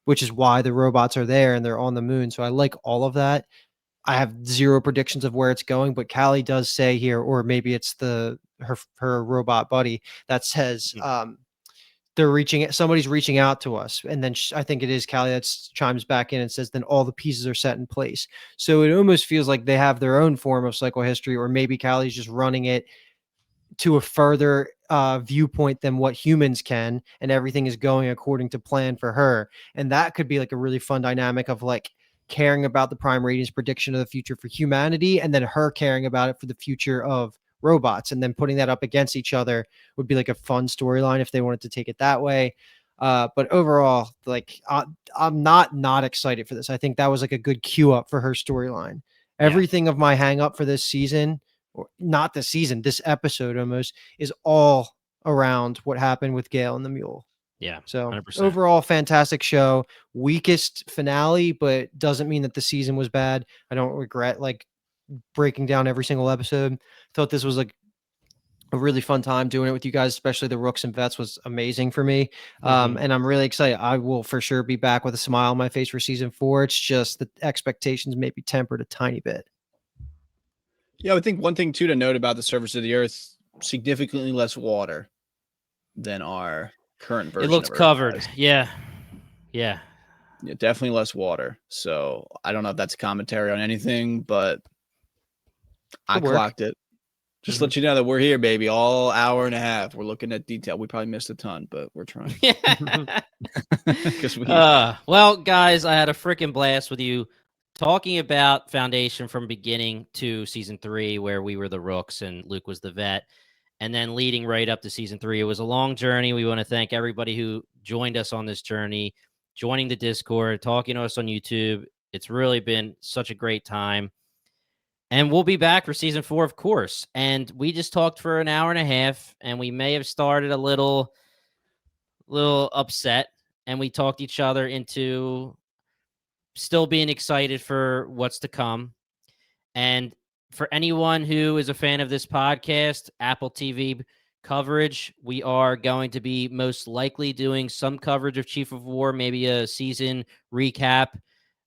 which is why the robots are there and they're on the moon. So I like all of that. I have zero predictions of where it's going, but Cali does say here, or maybe it's her robot buddy that says somebody's reaching out to us, and then I think it is Cali that chimes back in and says, then all the pieces are set in place. So it almost feels like they have their own form of psychohistory, or maybe Cali's just running it to a further viewpoint than what humans can, and everything is going according to plan for her. And that could be like a really fun dynamic of like caring about the Prime Ratings prediction of the future for humanity, and then her caring about it for the future of robots, and then putting that up against each other would be like a fun storyline if they wanted to take it that way. But overall, like I'm not excited for this. I think that was like a good cue up for her storyline. Everything of my hang up for this season, or not this season, this episode almost, is all around what happened with Gale and the Mule. Yeah. So 100%. Overall, fantastic show. Weakest finale, but doesn't mean that the season was bad. I don't regret like breaking down every single episode. Thought this was like a really fun time doing it with you guys, especially the Rooks and Vets was amazing for me. And I'm really excited. I will for sure be back with a smile on my face for season 4. It's just the expectations may be tempered a tiny bit. Yeah, I think one thing too to note about the surface of the Earth, significantly less water than our current version. It looks of Earth covered. has. Yeah, definitely less water. So I don't know if that's a commentary on anything, but I clocked it. Just let you know that we're here, baby, all hour and a half. We're looking at detail. We probably missed a ton, but we're trying. Well, guys, I had a freaking blast with you talking about Foundation from beginning to season 3, where we were the Rooks and Luke was the Vet, and then leading right up to season 3. It was a long journey. We want to thank everybody who joined us on this journey, joining the Discord, talking to us on YouTube. It's really been such a great time. And we'll be back for season 4, of course. And we just talked for an hour and a half, and we may have started a little upset, and we talked each other into still being excited for what's to come. And for anyone who is a fan of this podcast, Apple TV coverage, we are going to be most likely doing some coverage of Chief of War, maybe a season recap.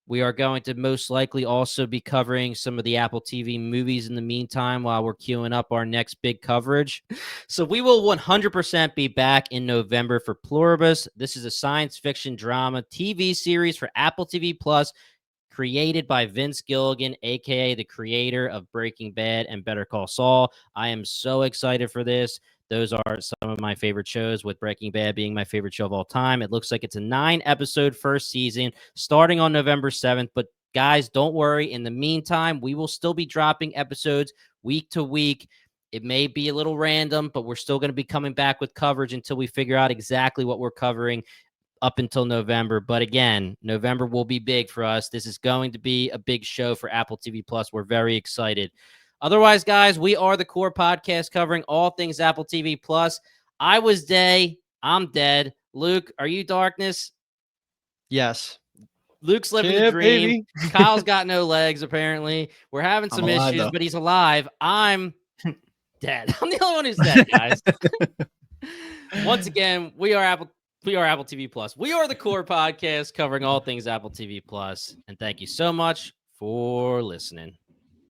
We are going to most likely also be covering some of the Apple TV movies in the meantime while we're queuing up our next big coverage. So we will 100% be back in November for Pluribus. This is a science fiction drama TV series for Apple TV Plus, created by Vince Gilligan, aka the creator of Breaking Bad and Better Call Saul. I am so excited for this. Those are some of my favorite shows, with Breaking Bad being my favorite show of all time. It looks like it's a 9-episode first season starting on November 7th. But guys, don't worry. In the meantime, we will still be dropping episodes week to week. It may be a little random, but we're still going to be coming back with coverage until we figure out exactly what we're covering up until November. But again, November will be big for us. This is going to be a big show for Apple TV Plus. We're very excited. Otherwise, guys, we are the Core Podcast, covering all things Apple TV Plus. I was Day. I'm dead. Luke, are you Darkness? Yes. Luke's living the dream. Kyle's got no legs, apparently. We're having some issues, but he's alive. I'm dead. I'm the only one who's dead, guys. Once again, we are Apple TV Plus. We are the Core Podcast, covering all things Apple TV Plus. And thank you so much for listening.